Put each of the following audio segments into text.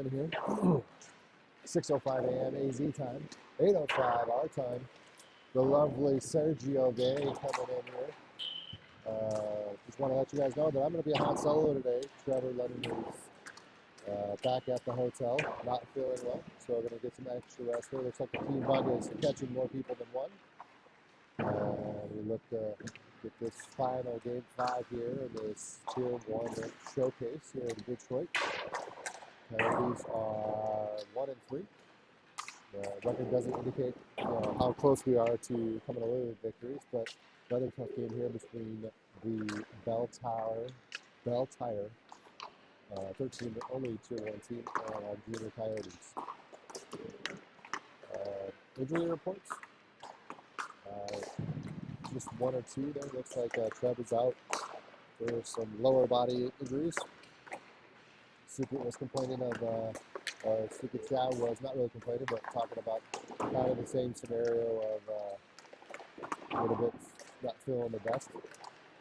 in here. 6:05 a.m. AZ time, 8:05 our time. The lovely Sergio Day coming in here. Just want to let you guys know that I'm going to be on solo today. Trevor Lennon is back at the hotel, not feeling well, so we're going to get some extra rest here. Looks like the team bug is catching more people than one. We look to get this final game 5 here in this Tier 1 showcase here in Detroit. Coyotes are 1-3. The record doesn't indicate how close we are to coming away with victories, but another tough game here between the Bell Tire 13 only Tier 1 team and our Junior Coyotes. Injury reports. Just 1 or 2 there. Looks like Trev is out for some lower body injuries. Secret was complaining of, Secret Chow was not really complaining, but talking about kind of the same scenario of a little bit not feeling the best.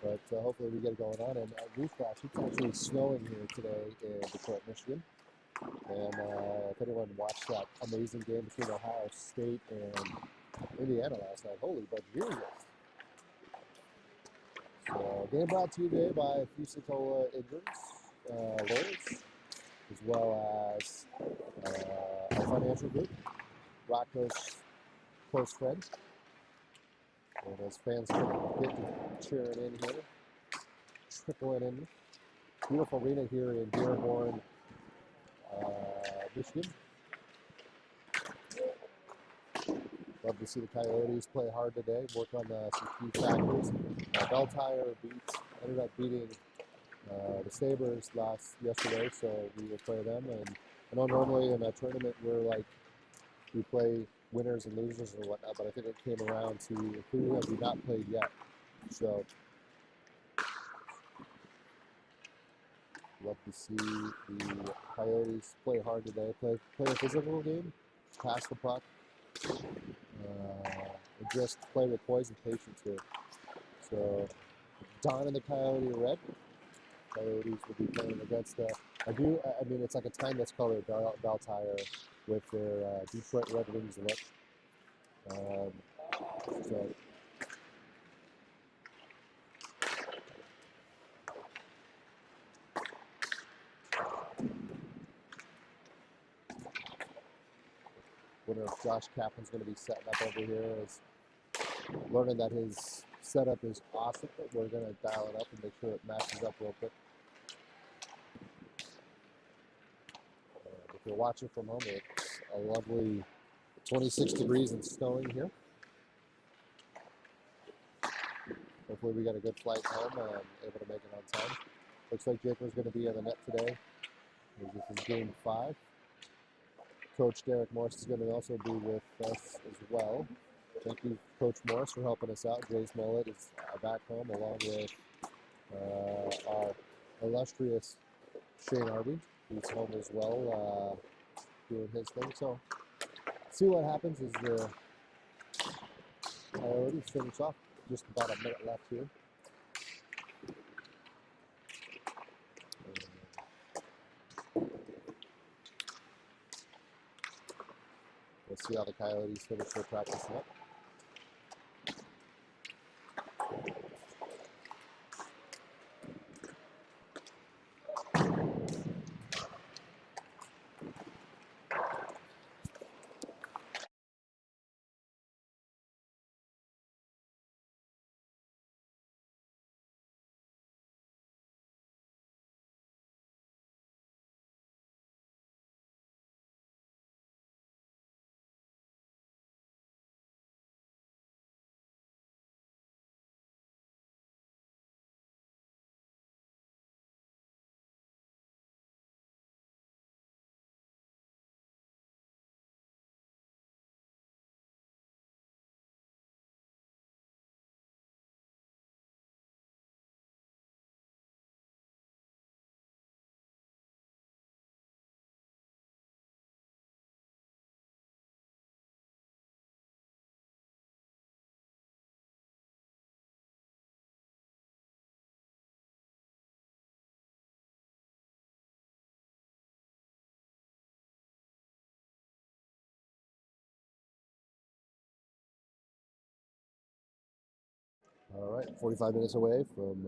But hopefully we get it going on. And newsflash, it's actually snowing here today in Detroit, Michigan. And if anyone watched that amazing game between Ohio State and Indiana last night, holy but Jesus. So game brought to you today by Fusatola Insurance Lawyers, as well as our financial group, Rocco's close friend. And as fans get to cheering in here, trickling in. Beautiful arena here in Dearborn, Michigan. Love to see the Coyotes play hard today, work on some key factors. Bell Tire ended up beating the Sabres yesterday, so we will play them. And I know normally in a tournament we play winners and losers and whatnot, but I think it came around to who have we not played yet. So love to see the Coyotes play hard today, play a physical game, pass the puck, and just play with poise and patience here. So Don and the Coyote Red. Coyotes will be playing against I mean, it's like a timeless color, Bell Tire, with their Detroit Red Wings look. So wonder if Josh Kaplan's going to be setting up over here. Is learning that his setup is awesome, but we're going to dial it up and make sure it matches up real quick. If you're watching from home, it's a lovely 26 degrees and snowing here. Hopefully we got a good flight home and able to make it on time. Looks like Jacob's going to be on the net today. This is game 5. Coach Derek Morris is going to also be with us as well. Thank you, Coach Morris, for helping us out. Jace Mullet is back home along with our illustrious Shane Arby. He's home as well, doing his thing. So, see what happens as the Coyotes finish off. Just about a minute left here. We'll see how the Coyotes finish their practice up. All right, 45 minutes away from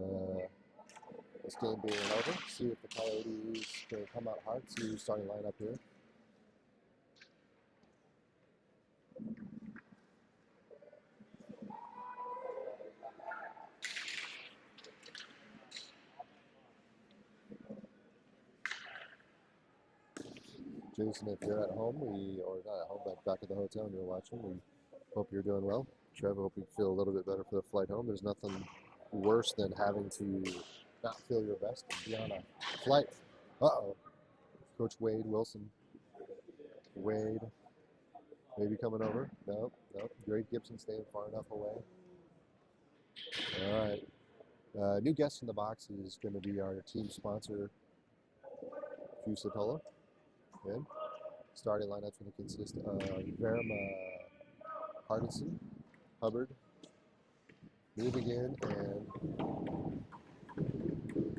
this game being over. See if the Coyotes can come out hard. See who's starting lineup here. Jason, if you're at home, or not at home, but back at the hotel and you're watching, we hope you're doing well. Trevor, hope you feel a little bit better for the flight home. There's nothing worse than having to not feel your best and be on a flight. Uh-oh. Coach Wade Wilson. Wade, maybe coming over. No. Greg Gibson staying far enough away. All right. New guest in the box is going to be our team sponsor, Fusatola. Good. Starting lineup's going to consist of Verma Hardison, Hubbard, Newbegin, and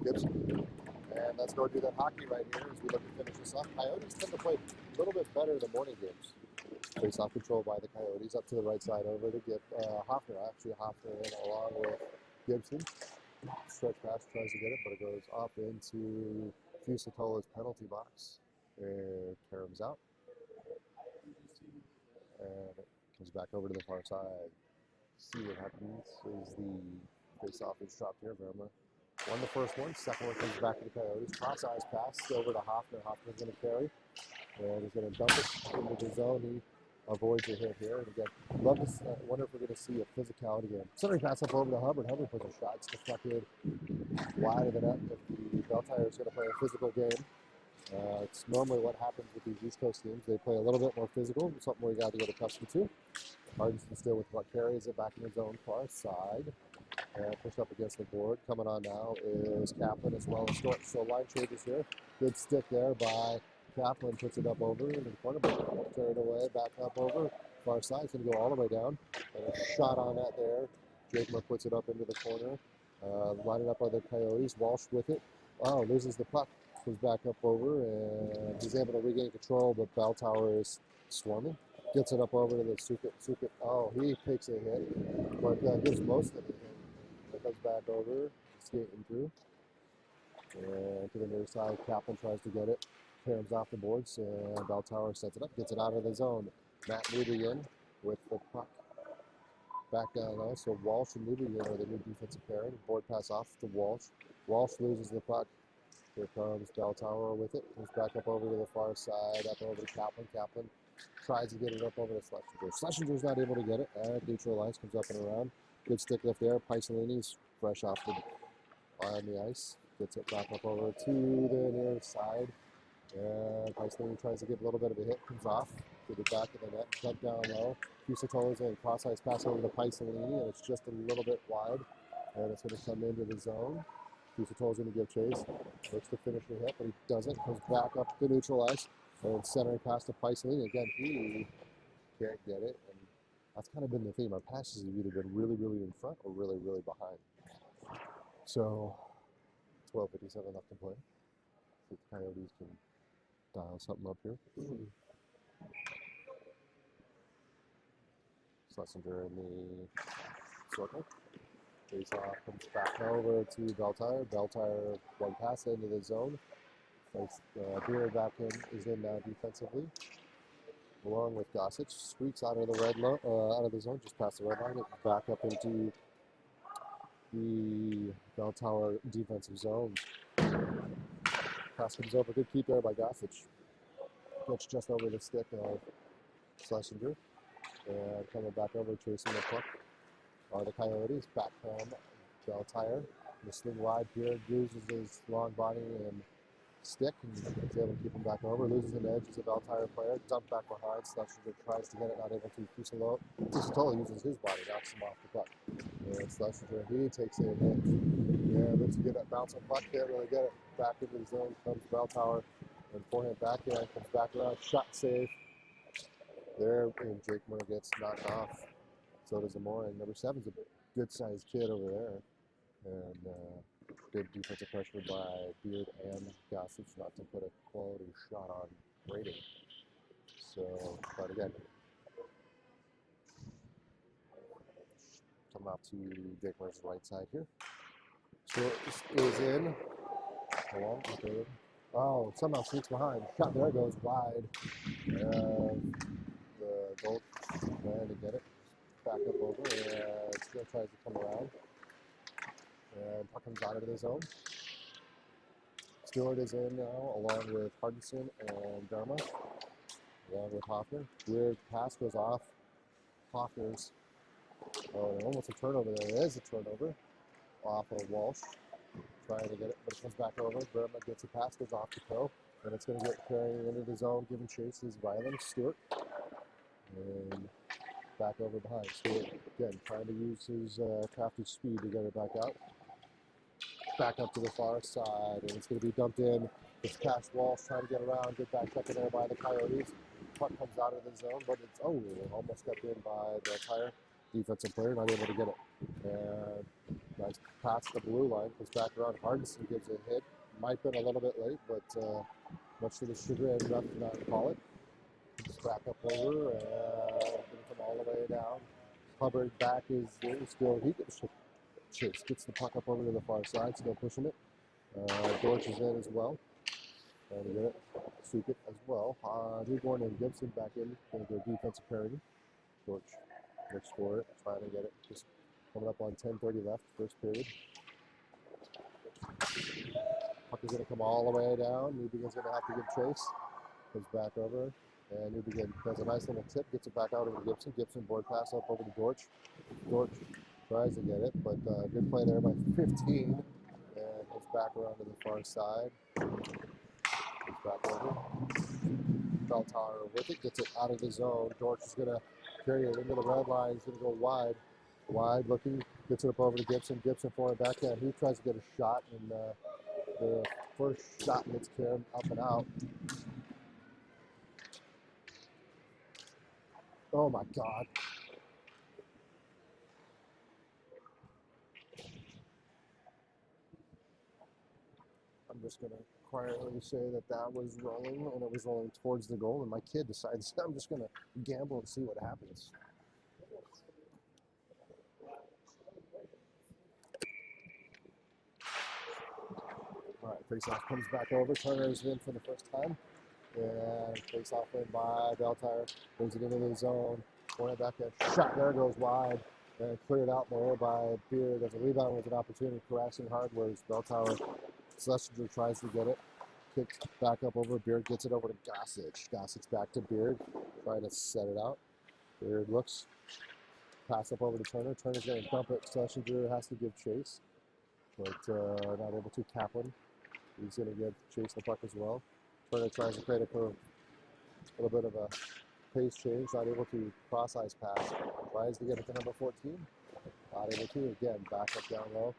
Gibson. And let's go do that hockey right here as we look to finish this off. Coyotes tend to play a little bit better than morning games. Face off control by the Coyotes. Up to the right side over to get Hoffner. Actually, Hoffner in along with Gibson. Stretch pass, tries to get it, but it goes off into Fusatola's penalty box. And Karam's out. And it comes back over to the far side. See what happens is the face-off is dropped here. Verma won the first one. Second one comes back to the Coyotes. Cross-eyes pass over to Hoffner. Hoffner's going to carry. And he's going to dump it into the zone. He avoids a hit here. And again, wonder if we're going to see a physicality game. Centering pass up over to Hubbard. Hubbard puts a shot. It's deflected wide of the net. If the Belltire is going to play a physical game, it's normally what happens with these East Coast teams. They play a little bit more physical, something we got to get accustomed to. Hardison still with what carries it back in his own far side. And pushed up against the board. Coming on now is Kaplan as well as Stort. So line changes here. Good stick there by Kaplan. Puts it up over in the corner, but carried away. Back up over. Far side. It's going to go all the way down. And a shot on that there. Jakema puts it up into the corner. Lining up other Coyotes. Walsh with it. Oh, loses the puck. Comes back up over, and he's able to regain control, but Bell Tower is swarming. Gets it up over to the Sukit. Oh, he takes a hit, but gives most of it. It comes back over, skating through. And to the near side, Kaplan tries to get it. Karam's off the boards, and Bell Tower sets it up, gets it out of the zone. Matt Newbegin with the puck. Back down low, so Walsh and Newbegin are the new defensive pairing. Board pass off to Walsh. Walsh loses the puck. Here comes Bell Tower with it. Comes back up over to the far side, up over to Kaplan. Kaplan tries to get it up over to Schlesinger. Schlesinger's not able to get it. Neutral ice, comes up and around. Good stick lift there. Paisalini's fresh off on the ice. Gets it back up over to the near side. And Paisalini tries to give a little bit of a hit. Comes off to the back of the net. Cut down low. Fusatola's in. Cross-ice pass over to Paisalini, and it's just a little bit wide. And it's going to come into the zone. Fusatola's going to give chase. Looks to finish the hit, but he doesn't. Comes back up to neutral ice. And center pass to Paisalini. Again, he can't get it. And that's kind of been the theme. Our passes have either been really, really in front or really, really behind. So, 12:57 left to play. See if the Coyotes can dial something up here. Schlesinger in the circle. Face off, comes back over to Belltire. Belltire one pass into the zone. Beard back in is in now defensively, along with Gossage. Squeaks out of the out of the zone, just past the red line. It back up into the Belltower defensive zone. Pass comes over. Good keep there by Gossage. Gets just over the stick of Schlesinger. And coming back over, chasing the puck are the Coyotes. Back from Belltire. The swing wide here, uses his long body and stick, and is able to keep him back over. Loses an edge as a Belltire player. Dumped back behind. Schlesinger tries to get it, not able to. Fusatola uses his body, knocks him off the puck. And Schlesinger, he takes a hit. Yeah, looks to get that bouncing puck. Can't really get it. Back into the zone comes Belltower. And forehand backhand comes back around. Shot safe. There, and Jake Moore gets knocked off. So does Amore. And number 7's a good-sized kid over there. And good defensive pressure by Beard and Gossage not to put a quality shot on rating. So, but again, coming off to Dickmer's right side here. Stewart is in. Along. Oh, somehow sneaks behind. Shot there goes wide. The goal trying to get it. Back up over. Still tries to come around. And puck comes out of the zone. Stewart is in now, along with Hardison and Dharma, along with Hoffner. Weird pass goes off. Hoffner's, almost a turnover there. There is a turnover off of Walsh. Trying to get it, but it comes back over. Dharma gets a pass, goes off the toe, and it's going to get carried into the zone, giving chase is Ryland Stewart. And back over behind. Stewart, again, trying to use his crafty speed to get it back out. Back up to the far side, and it's going to be dumped in. It's past Walsh, trying to get around, get back up in there by the Coyotes. Puck comes out of the zone, but it's almost got in by the entire defensive player, not able to get it. And nice pass to the blue line, comes back around. Hardison gives a hit. Might have been a little bit late, but much to the chagrin, ref did not call it. Just back up over, and going to come all the way down. Hubbard back is still, he gets chase, gets the puck up over to the far side, still pushing it. Dortch is in as well. Trying to get it, sweep it as well. Newborn and Gibson back in, going to go defensive parity. Dortch looks for it, trying to get it. Just coming up on 10:30 left, first period. Puck is going to come all the way down. Newbegin's going to have to give chase. Comes back over, and Newbegin does a nice little tip, gets it back out over to Gibson. Gibson board pass up over to Dortch. Dortch tries to get it, but good play there by 15. And goes back around to the far side. Goes back over. Beltower with it, gets it out of the zone. Dortch is going to carry it into the red line. He's going to go wide. Wide looking, gets it up over to Gibson. Gibson for it backhand. He tries to get a shot, and the first shot gets carried up and out. Oh my God. I'm just going to quietly say that was rolling, and it was rolling towards the goal, and my kid decides I'm just going to gamble and see what happens. All right, face-off comes back over. Turner is in for the first time. And face-off in by Beltire. Brings it into the zone. Point it back at shot there, goes wide. And cleared out there by Beard. As a rebound with an opportunity, harassing hard, whereas Beltire, Schlesinger tries to get it. Kicks back up over. Beard gets it over to Gossage. Gossage back to Beard. Trying to set it out. Beard looks. Pass up over to Turner. Turner's going to dump it. Schlesinger has to give chase. But not able to. Kaplan. He's going to give chase the puck as well. Turner tries to create a little bit of a pace change, not able to cross-ice pass. Tries to get it to number 14. Not able to. Again, back up down low.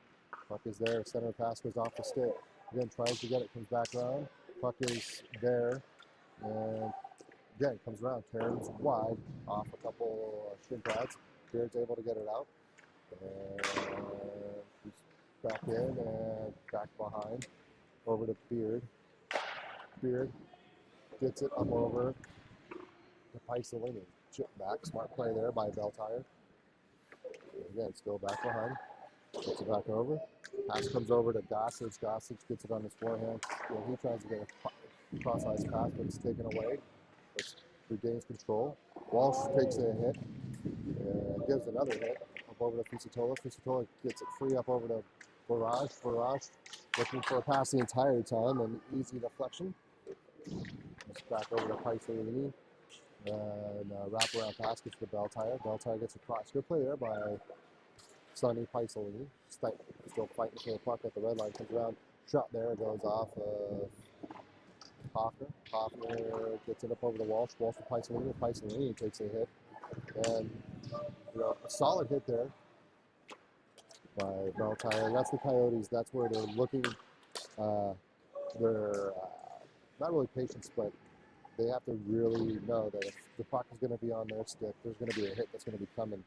Puck is there. Center pass goes off the stick. Again, tries to get it. Comes back around. Puck is there. And again, comes around. Turns wide off a couple shin pads. Beard's able to get it out. And he's back in and back behind. Over to Beard. Beard gets it up over to Paisalini. Chip back. Smart play there by Beltire. Again, still back behind. Gets it back over. Pass comes over to Gossage. Gossage gets it on his forehand. Well, he tries to get a cross-ice pass, but it's taken away. It regains control. Walsh takes a hit and gives another hit up over to Fusitola. Fusitola gets it free up over to Barrage. Barrage looking for a pass the entire time, and easy deflection. Just back over to Paisalini. And wraparound pass gets to Beltire. Beltire gets across. Good play there by Sonny Paisalini. Still fighting for the puck at the red line. Comes around. Shot there. It goes off of Hoffner. Hoffner gets it up over the Walsh. Walsh to Paisalini. Paisalini takes a hit. And a solid hit there by Beltire. That's the Coyotes. That's where they're looking. They're not really patient, but they have to really know that if the puck is going to be on their stick, there's going to be a hit that's going to be coming.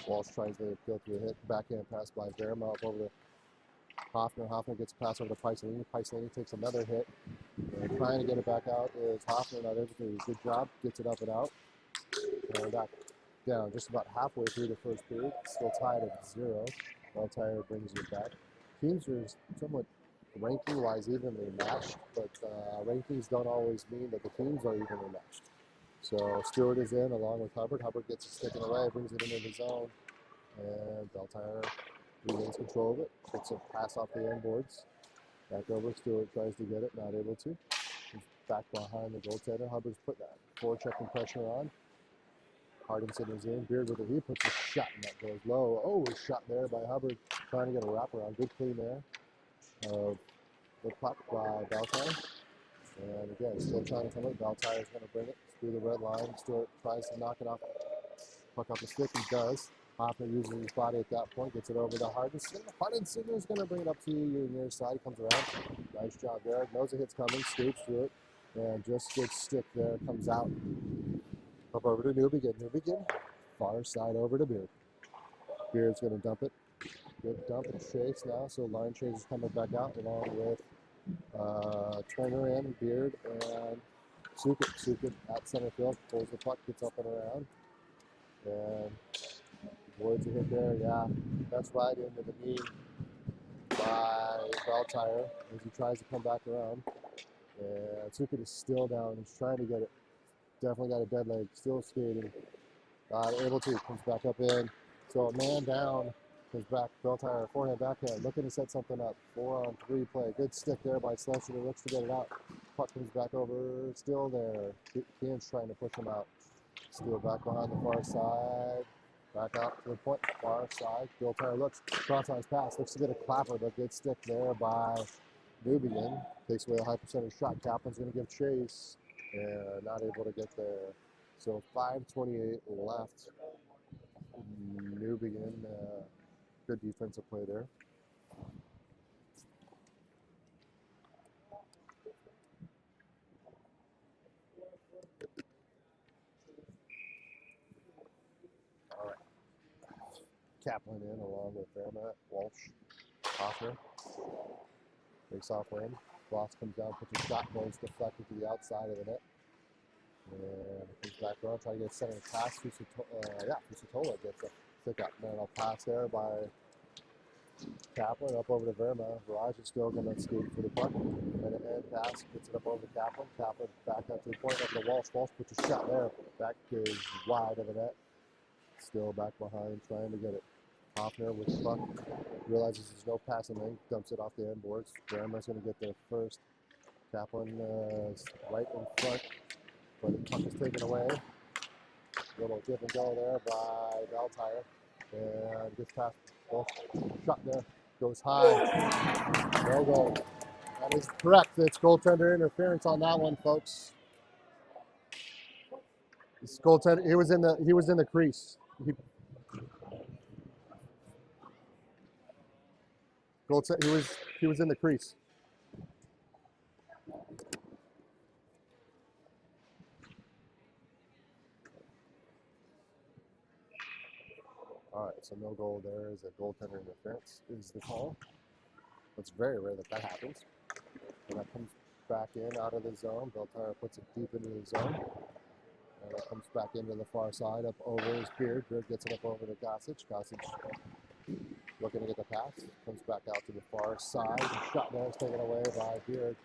Walsh tries to go through a hit. Backhand pass by Verma up over to Hoffner. Hoffner gets a pass over to Paisalini. Paisalini takes another hit. And trying to get it back out is Hoffner. Not able to do a good job. Gets it up and out. And back. down just about halfway through the first period, still tied at 0. Beltire brings it back. Teams are somewhat ranking-wise evenly matched, but rankings don't always mean that the teams are evenly matched. So Stewart is in along with Hubbard. Hubbard gets it sticking away, brings it into the zone, and Beltire regains control of it. Gets a pass off the end boards. Back over, Stewart tries to get it, not able to. He's back behind the goaltender. Hubbard's put that forechecking pressure on. Hardinson is in. Beard with it. He puts a shot and that goes low. Oh, a shot there by Hubbard. Trying to get a wraparound. Good clean there. The puck by Beltire. And again, still trying to come in. Beltire is going to bring it through the red line. Stewart tries to knock it off. Puck off the stick. He does. Hoffman uses his body at that point. Gets it over to Hardinson. Hardinson is going to bring it up to your near side. Comes around. Nice job there. Knows the hit's coming. Scoops through it. And just good stick there. Comes out. Up over to Newbegin. Newbegin. Far side over to Beard. Beard's going to dump it. Good dump and chase now. So line chase is coming back out along with Turner in, Beard, and Sukit. Sukit at center field. Pulls the puck. Gets up and around. And avoids a hit there. Yeah. That's right into the knee by Beltire as he tries to come back around. And Sukit is still down. He's trying to get it. Definitely got a dead leg. Still skating. Able to. Comes back up in. So a man down. Comes back. Beltire forehand backhand. Looking to set something up. 4-on-3 play. Good stick there by Slusher. Looks to get it out. Puck comes back over. Still there. Kean's trying to push him out. Still back behind the far side. Back out to the point. Far side. Beltire looks. Cross-ice pass. Looks to get a clapper. But good stick there by Nubian. Takes away a high percentage shot. Kaplan's going to give chase. And not able to get there. So 5:28 left. Nubian, good defensive play there. All right. Kaplan in along with Fairmont, Walsh, Hoffner. Takes off lane. Ross comes down, puts a shot, goes deflected to the outside of the net. And comes back around, trying to get center pass. Fusatola gets a stick up. Man, I'll pass there by Kaplan up over to Verma. Viraj is still going to skate for the puck. And an end pass, gets it up over to Kaplan. Kaplan back up to the point, up to Walsh. Walsh puts a shot there. Back is wide of the net. Still back behind, trying to get it. Hoffner with the puck. Realizes there's no passing lane. Dumps it off the end boards. Verma's going to get there first. Kaplan right in front. But the puck is taken away. Little give and go there by Beltire. And gets past. Well, shot there. Goes high. No goal. That is correct. It's goaltender interference on that one, folks. This goaltender. He was in the crease. He was in the crease. All right, so no goal there is a goaltender interference is the call. It's very rare that happens. And that comes back in out of the zone. Beltire puts it deep into the zone. And it comes back into the far side up over his Beard. Beard gets it up over to Gossage. Gossage looking to get the pass. Comes back out to the far side. The shot there is taken away by Beard.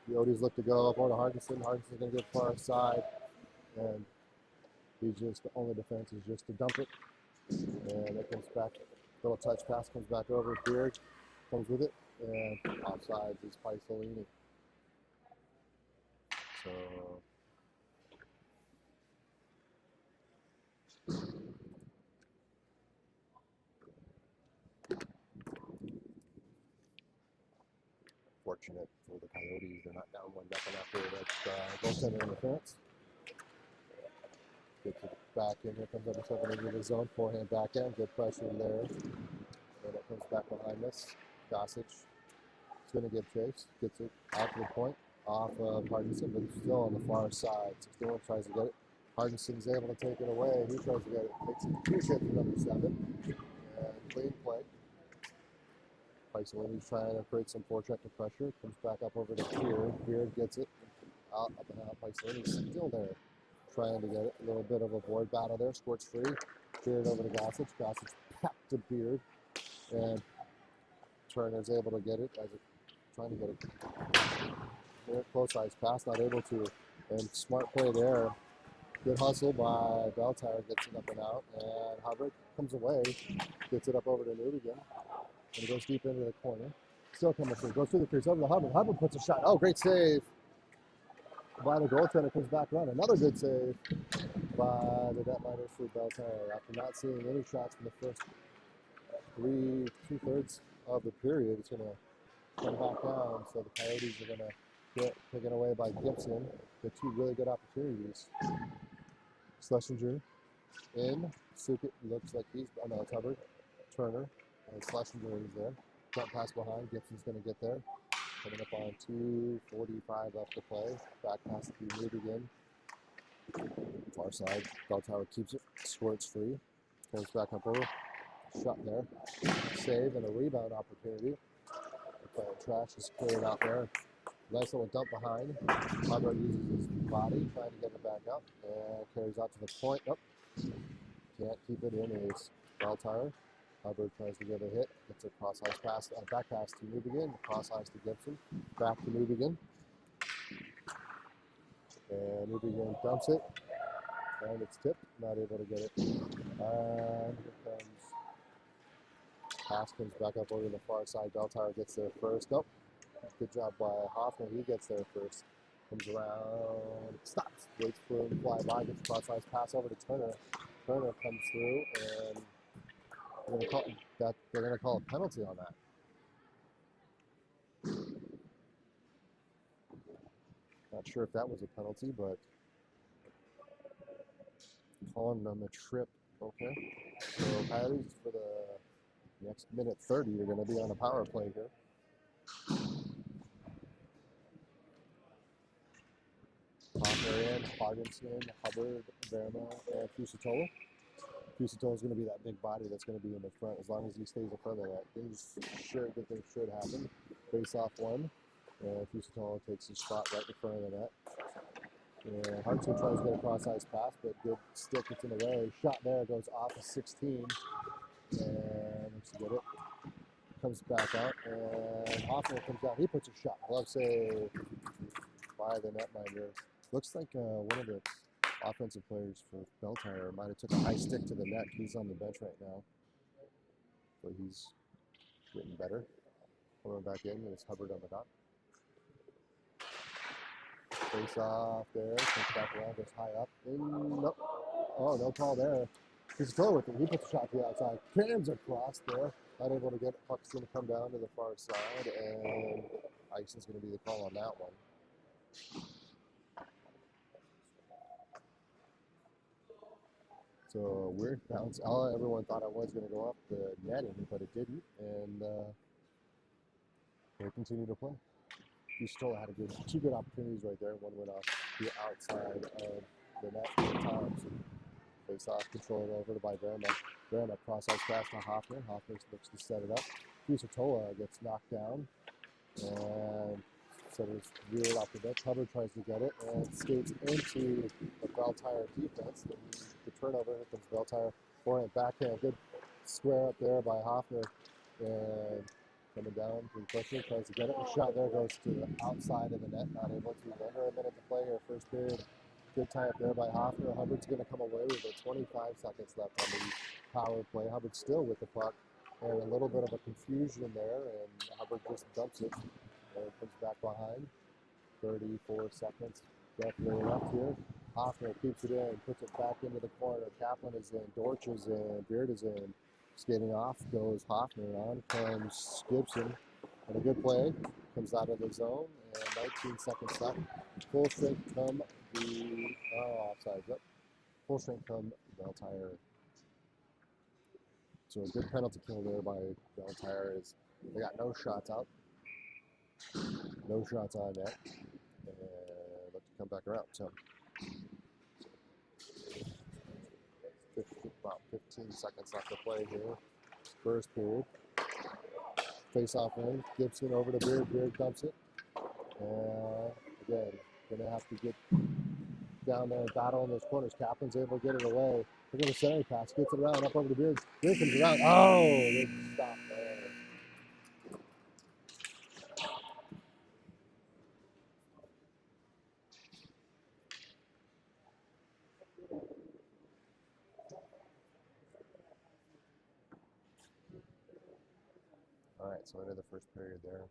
Coyotes look to go up over to Hardinson. Hardison's going to get far side. And he's just, the only defense is just to dump it. And it comes back. Little touch pass comes back over. Beard comes with it. And offsides is Paisolini. So fortunate for the Coyotes, they're not down 1-0 after that goaltender interference. Gets it back in. Here comes number 7 into the zone. Forehand back end. Good pressure there. And it comes back behind us. Gossage is going to give chase. Gets it out to the point. Off of Hardinson, but still on the far side. 61 tries to get it. Hardison's able to take it away. He tries to get it. Takes it huge hit for number 7. And clean play. Paisolini's trying to create some forecheck and pressure. Comes back up over to Beard. Beard gets it. Up and out. Paisolini's still there. trying to get it. A little bit of a board battle there. Squirts free. Beard over to Gossage. Gossage back to Beard. And Turner's able to get it. Trying to get it. Very close ice pass. Not able to. And smart play there. Good hustle by Beltire. Gets it up and out. And Hubbard comes away. Gets it up over to Newbegin. And goes deep into the corner. Still coming through. Goes through the crease over to Hubbard. Hubbard puts a shot. Oh, great save by the goaltender. Comes back around. Another good save by the netminder for Beltire. After not seeing any shots from the first two-thirds of the period, it's going to come back down. So the Coyotes are going to get taken away by Gibson. Get two really good opportunities. Schlesinger in. Sukit looks like he's, oh no, it's Hubbard. Turner. And Schlesinger is there. Jump pass behind. Gibson's going to get there. Coming up on 2:45 left to play. Back pass to Newbegin. Far side. Beltire keeps it. Squirts free. Comes back up over. Shot there. Save and a rebound opportunity. Trash is cleared out there. Nice little dump behind. Hubbard uses his body, trying to get it back up. And carries out to the point. Nope. Can't keep it in. It's Beltire. Hubbard tries to get a hit. Gets a cross ice pass, back pass to Newbegin. Cross ice to Gibson. Back to Newbegin. And Newbegin dumps it. And it's tipped. Not able to get it. And here comes. Pass comes back up over to the far side. Beltire gets there first. Nope. Good job by Hoffner. He gets there first. Comes around. Stops. Waits for him to fly by. Gets a cross ice pass over to Turner. Turner comes through and they're going to call a penalty on that. Not sure if that was a penalty, but calling them a trip. Okay. So Coyotes for the next minute 30, you're going to be on a power play here. Hoffner in, Parkinson, Hubbard, Verma, and Fusatola. Fusatola is going to be that big body that's going to be in the front. As long as he stays in front of that, good things should happen. Face off one, and Fusatola takes his spot right in front of the net. And Hartson tries to get a cross-ice pass, but good stick gets in the way. Shot there, goes off of 16, and let's get it. Comes back out, and Hoffner comes out. He puts a shot. Glove save by the netminder. Looks like one of the offensive players for Beltire might have took a high stick to the neck. He's on the bench right now, but he's getting better. Coming back in, and it's Hubbard on the dot. Face off there, comes back around, goes high up. Nope. Oh, no call there. He's still with it. He puts a shot to the outside. Cams across there. Not able to get it. Puck's going to come down to the far side, and ice is going to be the call on that one. So a weird bounce. Everyone thought it was going to go up the netting, but it didn't, and they continue to play. He still had two good opportunities right there. One went off the outside of the net 4 times. Face off, controlled over by Verma. Verma cross-ice pass to Hoffner. Hoffner looks to set it up. Fusatola gets knocked down, and so it's reared off the bench. Hubbard tries to get it and skates into the Beltire defense. The turnover, here comes Beltire. Forehand, backhand, good square up there by Hoffner. And coming down to the pressure, tries to get it. The shot there goes to the outside of the net, not able to. Under a minute to play here, first period. Good tie up there by Hoffner. Hubbard's going to come away with it. 25 seconds left on the power play. Hubbard still with the puck. And a little bit of a confusion there, and Hubbard just dumps it. And comes back behind. 34 seconds definitely left here. Hoffner keeps it in, puts it back into the corner. Kaplan is in, Dortch is in, Beard is in. Skating off goes Hoffner. On comes Gibson. And a good play. Comes out of the zone. And 19 seconds left. Full strength come the... offside. Yep. Full strength come Beltire. So a good penalty kill there by Beltire. They got no shots out. No shots on net. And look to come back around. So about 15 seconds left to play here. First period. Face off in. Gibson over to Beard. Beard dumps it. And again, gonna have to get down there battling those corners. Kaplan's able to get it away. Look at the center pass, gets it around, up over the Beard. Beard comes around. Oh, good stop there. All right, so into the first period there.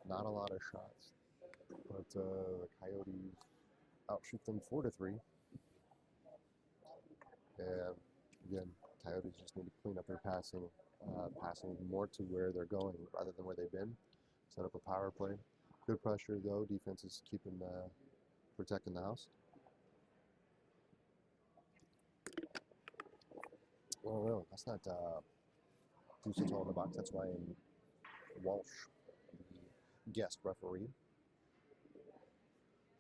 Not a lot of shots, but the Coyotes outshoot them 4-3. And again, Coyotes just need to clean up their passing more to where they're going rather than where they've been. Set up a power play. Good pressure though. Defense is keeping protecting the house. Well, no, that's not Deuces in the box. That's Ryan Walsh, the guest referee.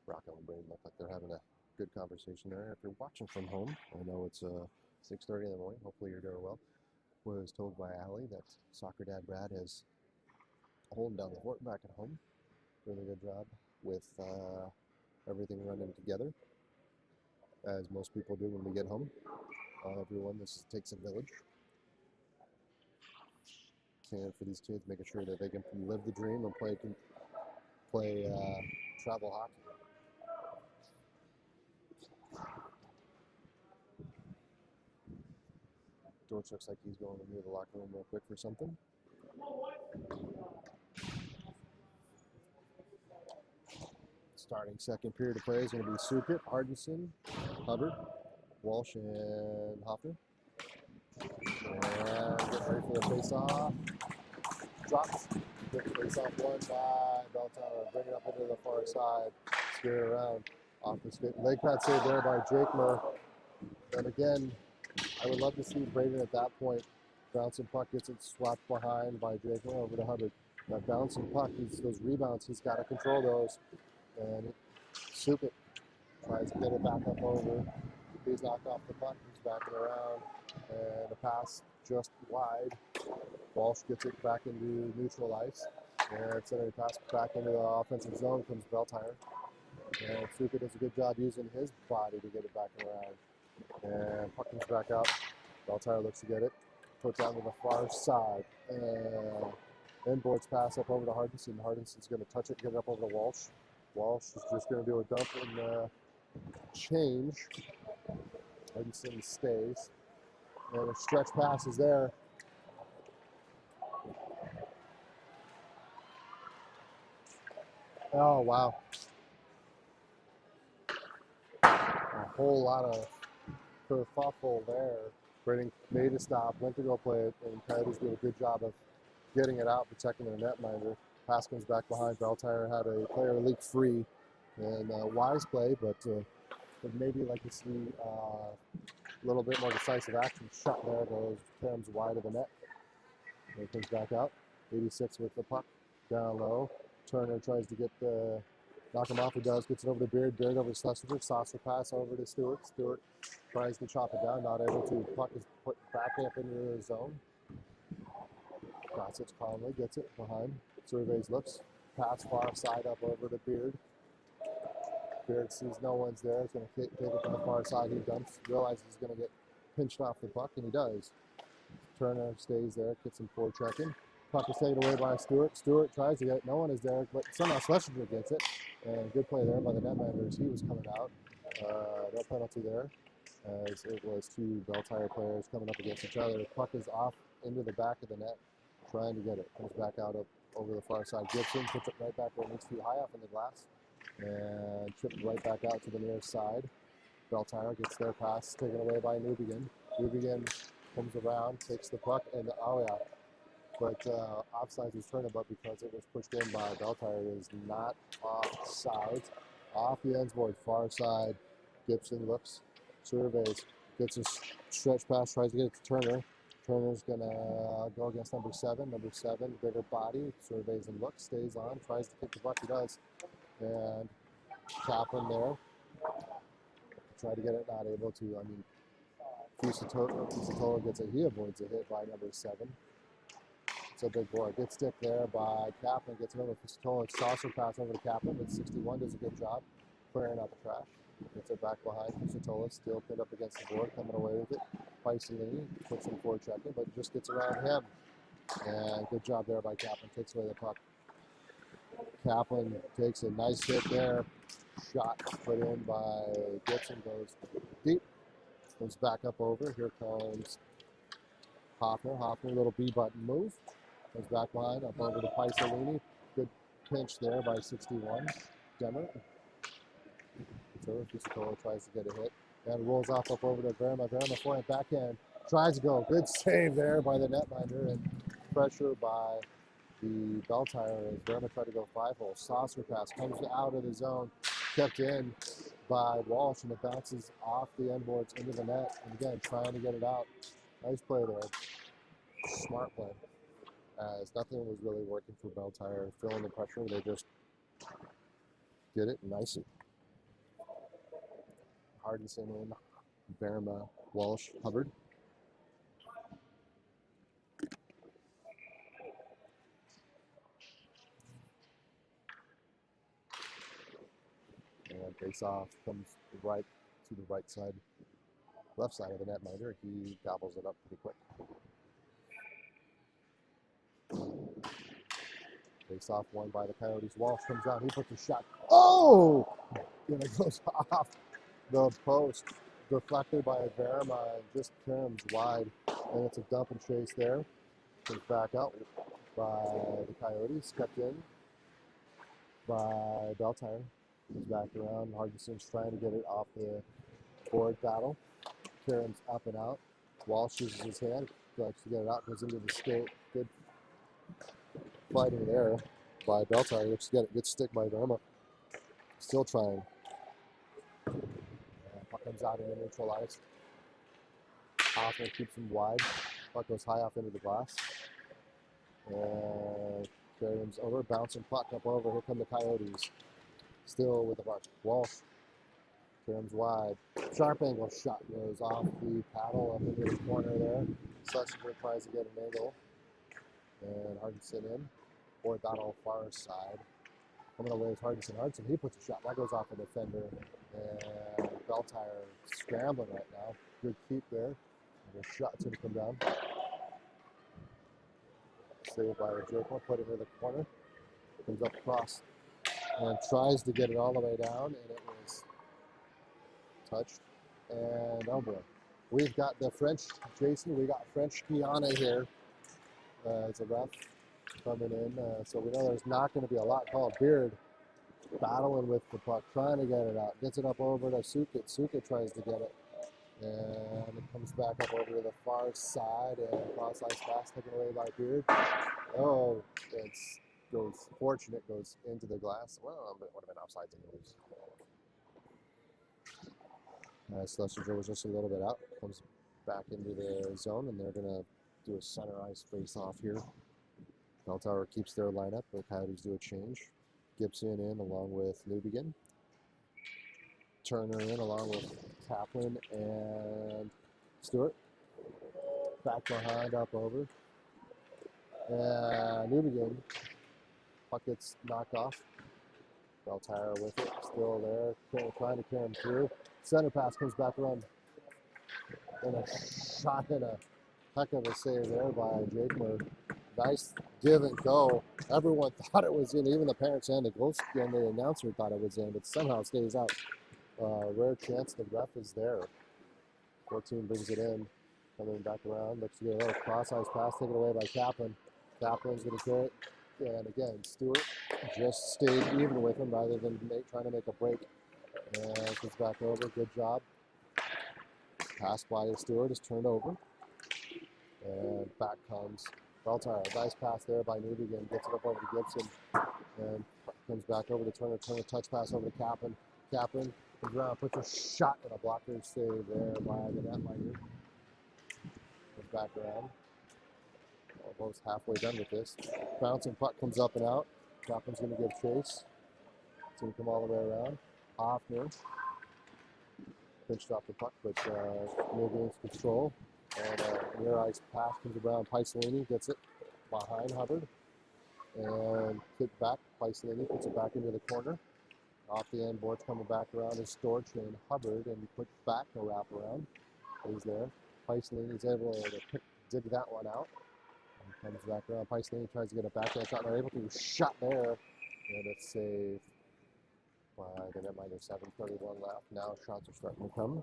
Rocco and Braden look like they're having a good conversation there. If you're watching from home, I know it's 6:30 in the morning. Hopefully you're doing well. Was told by Allie that soccer dad Brad has holding down the fort back at home. Really good job with everything running together, as most people do when we get home. Everyone, this takes a village. Can for these kids, making sure that they can live the dream and play travel hockey. George looks like he's going into the locker room real quick for something. Starting second period of play is going to be Sukit, Hardison, Hubbard, Walsh, and Hoffner. And getting ready for the face-off. Drops. Get the face-off one by Belltower. Bring it up into the far side. Steer it around. Off the skate. Leg pad save there by Jakmer. And again, I would love to see Braden at that point. Bouncing puck gets it swapped behind by Jakmer over to Hubbard. That bouncing puck, those rebounds, he's got to control those. And Sukit tries to get it back up over. He's knocked off the puck. He's backing around. And a pass just wide. Walsh gets it back into neutral ice. And sending a pass back into the offensive zone comes Belltire. And Sukit does a good job using his body to get it back around. And puck comes back out. Belltire looks to get it. Put down to the far side. And inboards pass up over to Hardison. Hardison's going to touch it, get it up over to Walsh. Walsh is just going to do a dump and change. Hardison stays. And a stretch pass is there. Oh, wow. A whole lot of kerfuffle there. Braden made a stop, went to go play it, and Coyotes did a good job of getting it out, protecting their netminder. Pass comes back behind. Belltire had a player leak free, and wise play, but maybe like to see a little bit more decisive action. Shot there goes Cam's wide of the net. And it comes back out. 86 with the puck down low. Turner tries to get the knock him off. He does. Gets it over to Beard. Beard over to Schlesinger. Saucer pass over to Stewart. Stewart tries to chop it down. Not able to. Puck is put back up into the zone. Gossage calmly gets it behind. Surveys, looks. Pass far side up over to Beard. Beard sees no one's there. He's going to take it from the far side. He dumps. Realizes he's going to get pinched off the puck, and he does. Turner stays there. Gets him forechecking. Puck is taken away by Stewart. Stewart tries to get it. No one is there, but somehow Schlesinger gets it. And good play there by the netminder as he was coming out. No penalty there, as it was two Belltire players coming up against each other. The puck is off into the back of the net, trying to get it. Comes back out up over the far side. Gibson puts it right back where it needs to be, high up in the glass, and chipped right back out to the near side. Belltire gets their pass taken away by Newbegin. Newbegin comes around, takes the puck, and oh yeah. But offside was turned, but because it was pushed in by Belltire, it is not offside. Off the ends board, far side. Gibson looks, surveys, gets a stretch pass, tries to get it to Turner. Turner's gonna go against number 7. Number 7, bigger body, surveys and looks, stays on, tries to kick the puck, he does. And Kaplan there. Try to get it, not able to. I mean, Fusatola gets it, he avoids a hit by number 7. It's a big boy. Good stick there by Kaplan. Gets it over to Fusatola. Saucer pass over to Kaplan, but 61 does a good job clearing out the trash. Gets it back behind. Kusatola still pinned up against the board, coming away with it. Paisalini puts him forward checking, but just gets around him. And good job there by Kaplan. Takes away the puck. Kaplan takes a nice hit there. Shot put in by Gibson, goes deep. Comes back up over. Here comes Hoffner. Hoffner, little B button move. Comes back behind, up over to Paisalini. Good pinch there by 61. Demmer. Fusatola tries to get a hit. And rolls off up over to Verma. Verma forehand backhand. Tries to go. Good save there by the netminder. And pressure by the bell tire as Verma tried to go 5-hole. Saucer pass comes out of the zone. Kept in by Walsh, and it bounces off the end boards into the net. And again, trying to get it out. Nice play there. Smart play. As nothing was really working for Bell Tire. Filling the pressure, they just did it nicely. Hardison in, Verma, Walsh, Hubbard. And face off comes right to the right side, left side of the netminder. He gobbles it up pretty quick. Face off won by the Coyotes. Walsh comes out. He puts a shot. Oh! And it goes off the post. Deflected by Verma and just turns wide. And it's a dump and chase there. Comes back out by the Coyotes. Kept in by Bell Tire. Comes back around. Hardison's trying to get it off the board battle. Karen's up and out. Walsh uses his hand. Likes to get it out. Goes into the skate. Good fighting there by Bell Tire. Looks to get it. Good stick by Verma. Still trying. Puck comes out in the neutral ice. Hoffman keeps him wide. Puck goes high off into the glass. And Karen's over. Bouncing puck up over. Here come the Coyotes. Still with the puck. Walsh. Karen's wide. Sharp angle shot goes off the paddle up into the corner there. Schlesinger tries to get an angle. And Hardison in. Board battle far side. Coming away is Hardison. Hardison, he puts a shot. That goes off a defender. And Bell Tire scrambling right now. Good keep there. And the shot's going to come down. Saved by Jacob. Put it in the corner. Comes up across. And tries to get it all the way down. And it was touched. And oh boy. We've got the French, Jason, we got French Guiana here as a ref coming in. So we know there's not going to be a lot called. Beard battling with the puck, trying to get it out. Gets it up over to Sukic. Sukic tries to get it. And it comes back up over to the far side and cross ice pass taken away by Beard. Oh, it's goes fortunate, goes into the glass. Well, it would have been offsides anyways. Schlesinger was just a little bit out. Comes back into the zone, and they're going to do a center ice face-off here. Bell Tower keeps their lineup. The Coyotes do a change. Gibson in along with Newbegin. Turner in along with Kaplan and Stewart. Back behind, up over. And Newbegin. Puck gets knocked off. Bell Tire with it. Still there. Trying to carry him through. Center pass comes back around. And a shot and a heck of a save there by Jake. Nice give and go. Everyone thought it was in. Even the parents and the announcer thought it was in, but somehow it stays out. Rare chance the ref is there. 14 brings it in. Coming back around. Looks to get a little cross-ice pass taken away by Kaplan. Kaplan's going to carry it. And again, Stewart just stayed even with him rather than trying to make a break. And comes back over. Good job. Pass by Stewart is turned over. And back comes Bell Tire. Nice pass there by Newbegin. Gets it up over to Gibson. And comes back over to Turner. Turner touch pass over to Kaplan. Kaplan comes around, puts a shot and a blocker save there by the netminder. Comes back around. Almost halfway done with this. Bouncing puck comes up and out. Kaplan's going to give chase. It's going to come all the way around. Hoffner pinched off the puck, but Newbegin's control. And near ice pass comes around. Paisalini gets it behind Hubbard. And kick back. Paisalini puts it back into the corner. Off the end boards coming back around is Storch and Hubbard, and quick back a wraparound. He's there. Paislini's able to dig that one out. And comes back around. Paislini tries to get a backhand shot. They're able to shot there. And it's saved by the netminder. 7:31 left. Now shots are starting to come.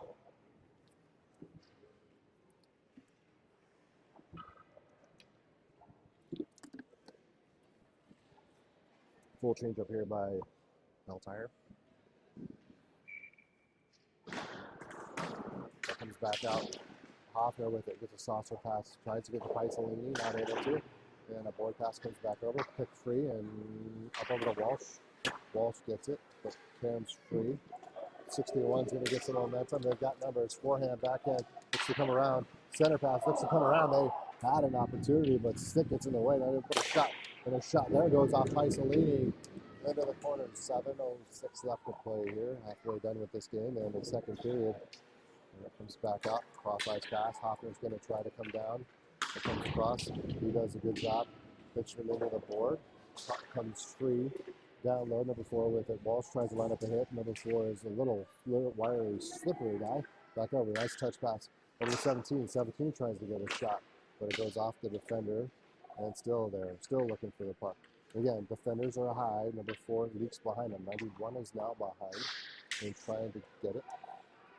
Full change up here by Beltire. That comes back out. Hoffner with it, gets a saucer pass, tries to get the Paisalini, not able to. And a board pass comes back over, picked free, and up over to Walsh. Walsh gets it, but Karen's free. 61's going to get some momentum. They've got numbers. Forehand, backhand, looks to come around. Center pass looks to come around. They had an opportunity, but stick gets in the way. They didn't put a shot. And a shot there goes off Paisalini into the corner. 7:06 left to play here. Halfway done with this game and the second period. And it comes back up, cross ice pass. Hoffner's going to try to come down. It comes across. He does a good job. Pitched him into the board. Puck comes free. Down low, number 4 with it. Walsh tries to line up a hit. Number 4 is a little wiry, slippery guy. Back over. Nice touch pass. Over to 17. 17 tries to get a shot, but it goes off the defender. And still there. Still looking for the puck. Again, defenders are high. Number 4 leaks behind him. 91 is now behind and trying to get it.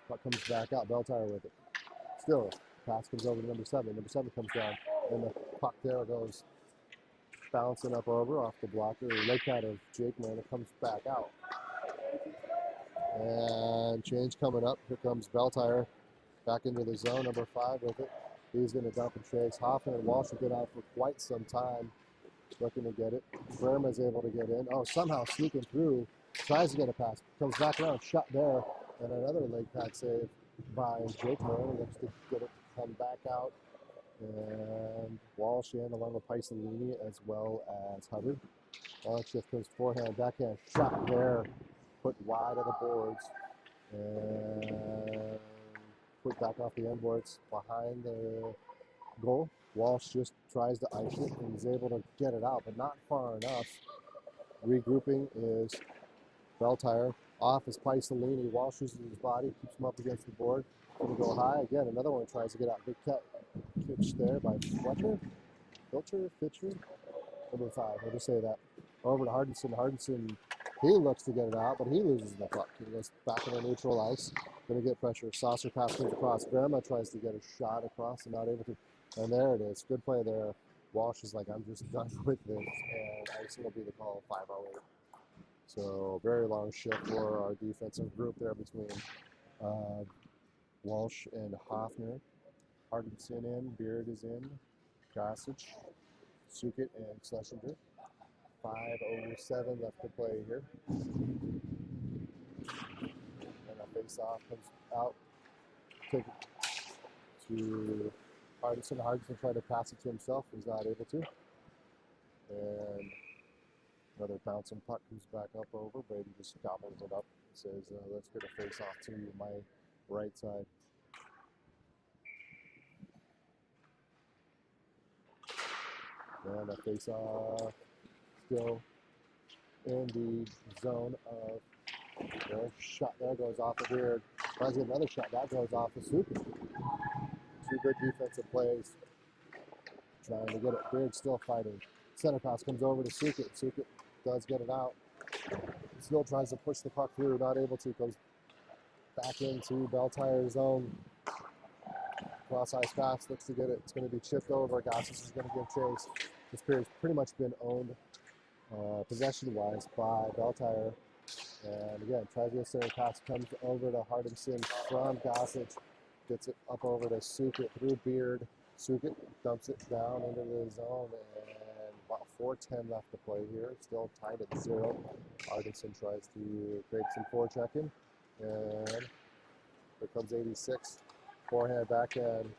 Puck comes back out. Beltire with it. Still, pass comes over to number 7. Number 7 comes down, and the puck there goes bouncing up over off the blocker. Leg out of Jake Man. It comes back out. And change coming up. Here comes Beltire back into the zone. Number 5 with it. He's going to dump and chase. Hoffman and Walsh have been out for quite some time looking to get it. Verma's able to get in. Oh, somehow sneaking through. Tries to get a pass. Comes back around. Shot there. And another leg pad save by Jake Moore. Looks to get it to come back out. And Walsh in along with Paisalini as well as Hubbard. Long shift comes forehand, backhand, shot there. Put wide of the boards. And put back off the end boards behind the goal. Walsh just tries to ice it and is able to get it out, but not far enough. Regrouping is Beltire. Off is Paisalini. Walsh uses his body, keeps him up against the board. Going to go high. Again, another one tries to get out. Big catch there by Fletcher. Fitcher. Number 5. I'll just say that. Over to Hardinson. Hardinson, he looks to get it out, but he loses the puck. He goes back on the neutral ice. Going to get pressure. Saucer pass comes across. Verma tries to get a shot across and not able to. And there it is. Good play there. Walsh is like, I'm just done with this. And icing will be the call. 5:08. So very long shift for our defensive group there between Walsh and Hoffner. Hardinson in, Beard is in, Gossage, Sukit, and Schlesinger. 5:07 left to play here. And a face-off comes out. Take it to Hardinson. Hardinson tried to pass it to himself. He's not able to. And another bouncing puck comes back up over. Brady just gobbles it up. Says, let's get a face-off to my right side. And a face-off still in the zone of the shot. There goes off the Beard. Tries to get another shot. That goes off the Super. 2 good defensive plays. Trying to get it. Beard still fighting. Center pass comes over to Sukit. Sukit does get it out. Still tries to push the puck through. Not able to. Goes back into Beltire's zone. Cross ice pass. Looks to get it. It's going to be chipped over. Gossage is going to give chase. This period's pretty much been owned possession-wise by Beltire. And again, tries to get center pass. Comes over to Hardinson from Gossage. Gets it up over to Sukit through Beard. Sukit dumps it down into the zone. And about 4:10 left to play here. Still tied at 0. Hardinson tries to create some forechecking. And here comes 86. Forehand, backhand,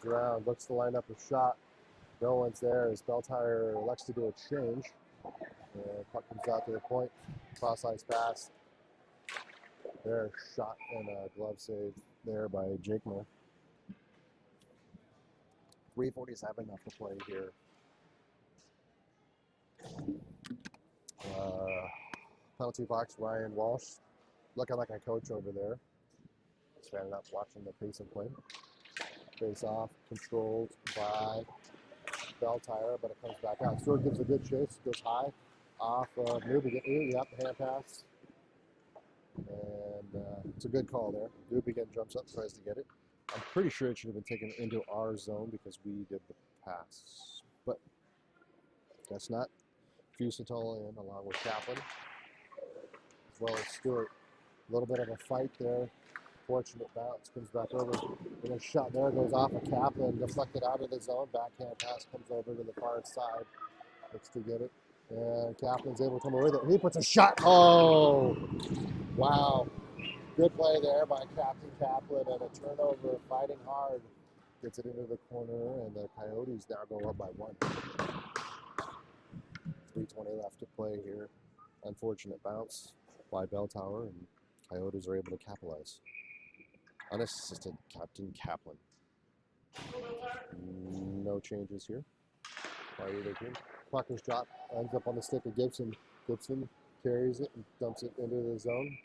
around. Looks to line up a shot. No one's there as Beltire elects to do a change. And puck comes out to the point. Cross ice pass. There, shot and a glove save there by Jake Moore. 3:47 left to play here. Penalty box, Ryan Walsh, looking like a coach over there. Standing up, watching the pace of play. Face off, controlled by Beltire, but it comes back out. Stewart gives a good chase, goes high, off of Newbegin. Yep, hand pass. And it's a good call there. Newbegin jumps up, tries to get it. I'm pretty sure it should have been taken into our zone because we did the pass. But guess not. Fusatol in along with Kaplan, as well as Stewart. A little bit of a fight there. Fortunate bounce, comes back over. And a shot there goes off of Kaplan, deflected out of the zone. Backhand pass comes over to the far side. Looks to get it. And Kaplan's able to come away with it. He puts a shot. Oh, wow. Good play there by Captain Kaplan and a turnover, fighting hard. Gets it into the corner, and the Coyotes now go up by 1. 3:20 left to play here. Unfortunate bounce by Belltower, and Coyotes are able to capitalize. Unassisted Captain Kaplan. No changes here. Puck is dropped, ends up on the stick of Gibson. Gibson carries it and dumps it into the zone.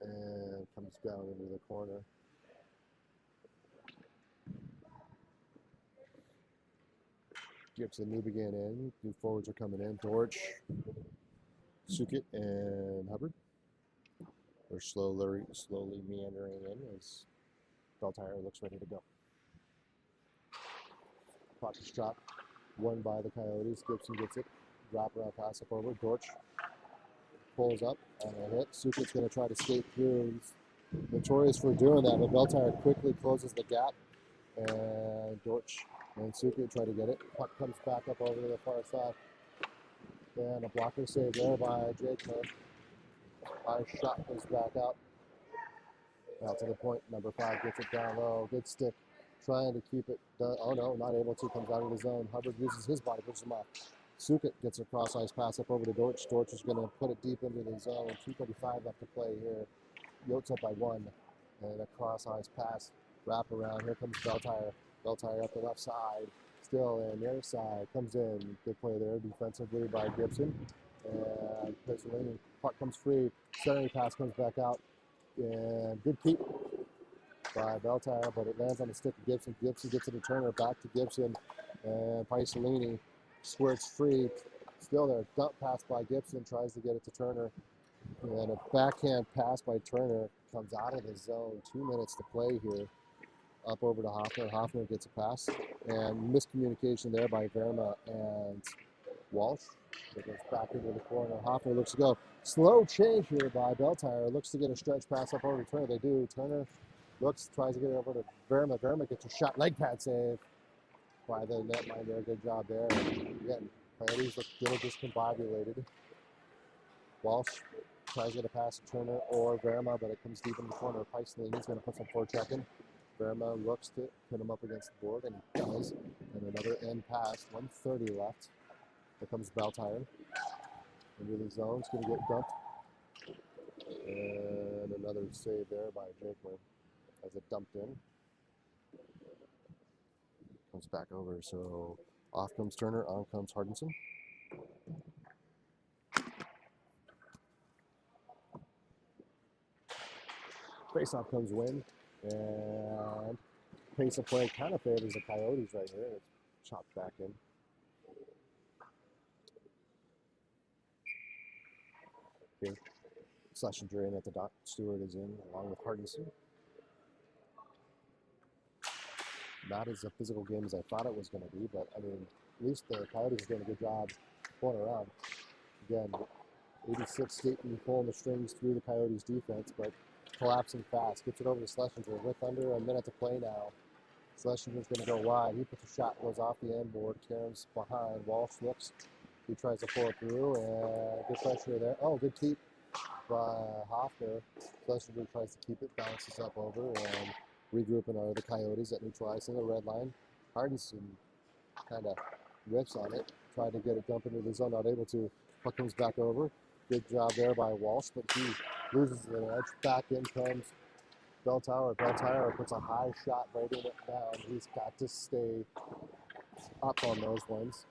And comes down into the corner. Gibson, Newbegin in. New forwards are coming in. Dorch, Sukit, and Hubbard. They're slowly meandering in as Beltire looks ready to go. Puck is dropped. Won by the Coyotes. Gibson gets it. Drop around pass up over. Dorch pulls up and a hit. Sukit's going to try to skate through. He's notorious for doing that, but Beltire quickly closes the gap. And Dorch and Sukit try to get it. Puck comes back up over to the far side. And a blocker save there by Jake. High shot goes back out. Out to the point. Number 5 gets it down low. Good stick. Trying to keep it. Oh no, not able to. Comes out of the zone. Hubbard uses his body, pushes him off. Sukit gets a cross-ice pass up over to Dorch. Dorch is going to put it deep into the zone. 2:35 left to play here. Yotes up by 1. And a cross-ice pass. Wrap around. Here comes Beltire. Beltire up the left side. Still in, near side. Comes in. Good play there defensively by Gibson. And Pizzolatini. Puck comes free. Centering pass comes back out. And good keep by Beltire, but it lands on the stick of Gibson. Gibson gets it to Turner. Back to Gibson. And Piccolini squirts free. Still there. Dump pass by Gibson. Tries to get it to Turner. And a backhand pass by Turner comes out of the zone. 2 minutes to play here. Up over to Hoffner. Hoffner gets a pass. And miscommunication there by Verma and Walsh. It goes back into the corner. Hoffner looks to go. Slow change here by Beltire. Looks to get a stretch pass up over to Turner. They do. Turner looks, tries to get it over to Verma. Verma gets a shot. Leg pad save by the netminder. Good job there. Again, Coyotes look a little discombobulated. Walsh tries to get a pass to Turner or Verma, but it comes deep in the corner. Piccolini's going to put some forechecking. Verma looks to put him up against the board, and he does. And another end pass. 1:30 left. Here comes Beltire. Into the zone. It's going to get dumped. And another save there by Jakeman as it dumped in. Comes back over. So off comes Turner. On comes Hardinson. Face-off comes Wynn. And pace of play kind of favors the Coyotes right here. It's chopped back in. Okay. Schlesinger in at the dot. Stewart is in along with Hardinson. Not as a physical game as I thought it was going to be, but I mean, at least the Coyotes are doing a good job pulling around. Again, 86 skating, pulling the strings through the Coyotes defense, but collapsing fast. Gets it over to Schlesinger with under a minute to play now. Schlesinger's going to go wide. He puts a shot, goes off the end board. Karen's behind. Walsh looks. He tries to pull it through, and good pressure there. Oh, good keep by Hoffner. Schlesinger tries to keep it, bounces up over, and regrouping are the Coyotes that neutralize in the red line. Hardinson kind of whiffs on it, tried to get it dumped into the zone, not able to. Puck comes back over. Good job there by Walsh, but he loses the edge. Back in comes Beltire. Beltire puts a high shot right in it down. He's got to stay up on those ones.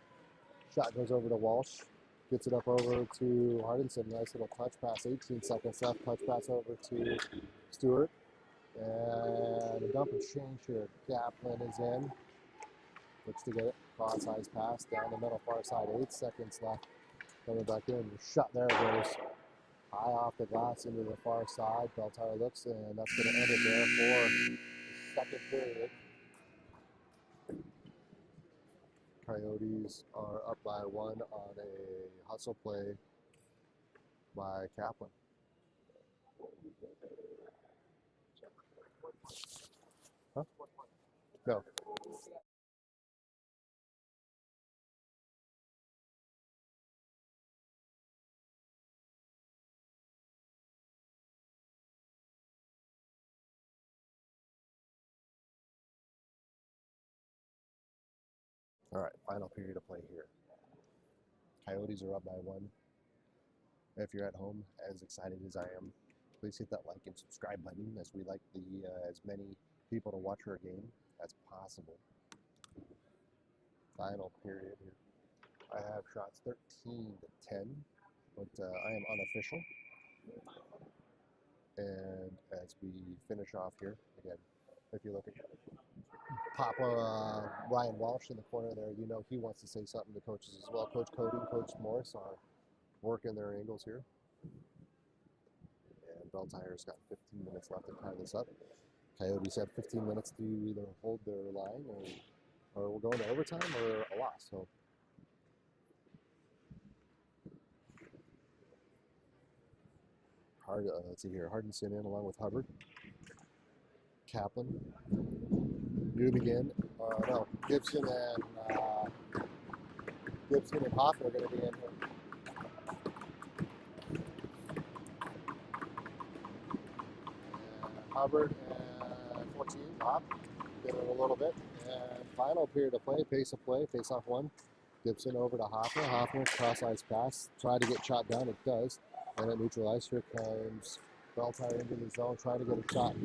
Shot goes over to Walsh. Gets it up over to Hardinson. Nice little touch pass. 18 seconds left. Touch pass over to Stewart. And a dump and change here. Kaplan is in. Looks to get it. Cross-eyes pass down the middle, far side. 8 seconds left. Coming back in. Shot there goes high off the glass into the far side. Beltire looks, and that's going to end it there for the second period. Coyotes are up by 1 on a hustle play by Kaplan. Huh? No. All right, final period of play here. Coyotes are up by 1. If you're at home, as excited as I am, please hit that like and subscribe button as we like as many people to watch our game as possible. Final period here. I have shots 13-10, but I am unofficial. And as we finish off here, again, if you look at Papa Ryan Walsh in the corner there, you know he wants to say something to coaches as well. Coach Cody and Coach Morris are working their angles here. And Beltire's got 15 minutes left to tie this up. Coyotes have 15 minutes to either hold their line or we're going to overtime or a loss. So let's see here. Hardinson in along with Hubbard. Kaplan. Newbegin. No, Gibson and Hoffman are going to be in here. And Hubbard and 14 off. Get it a little bit. And final period of play, pace of play, face off 1. Gibson over to Hoffman. Hoffman cross-eyes pass. Try to get shot down. It does. And at neutral ice, here comes Beltire into the zone, trying to get a shot.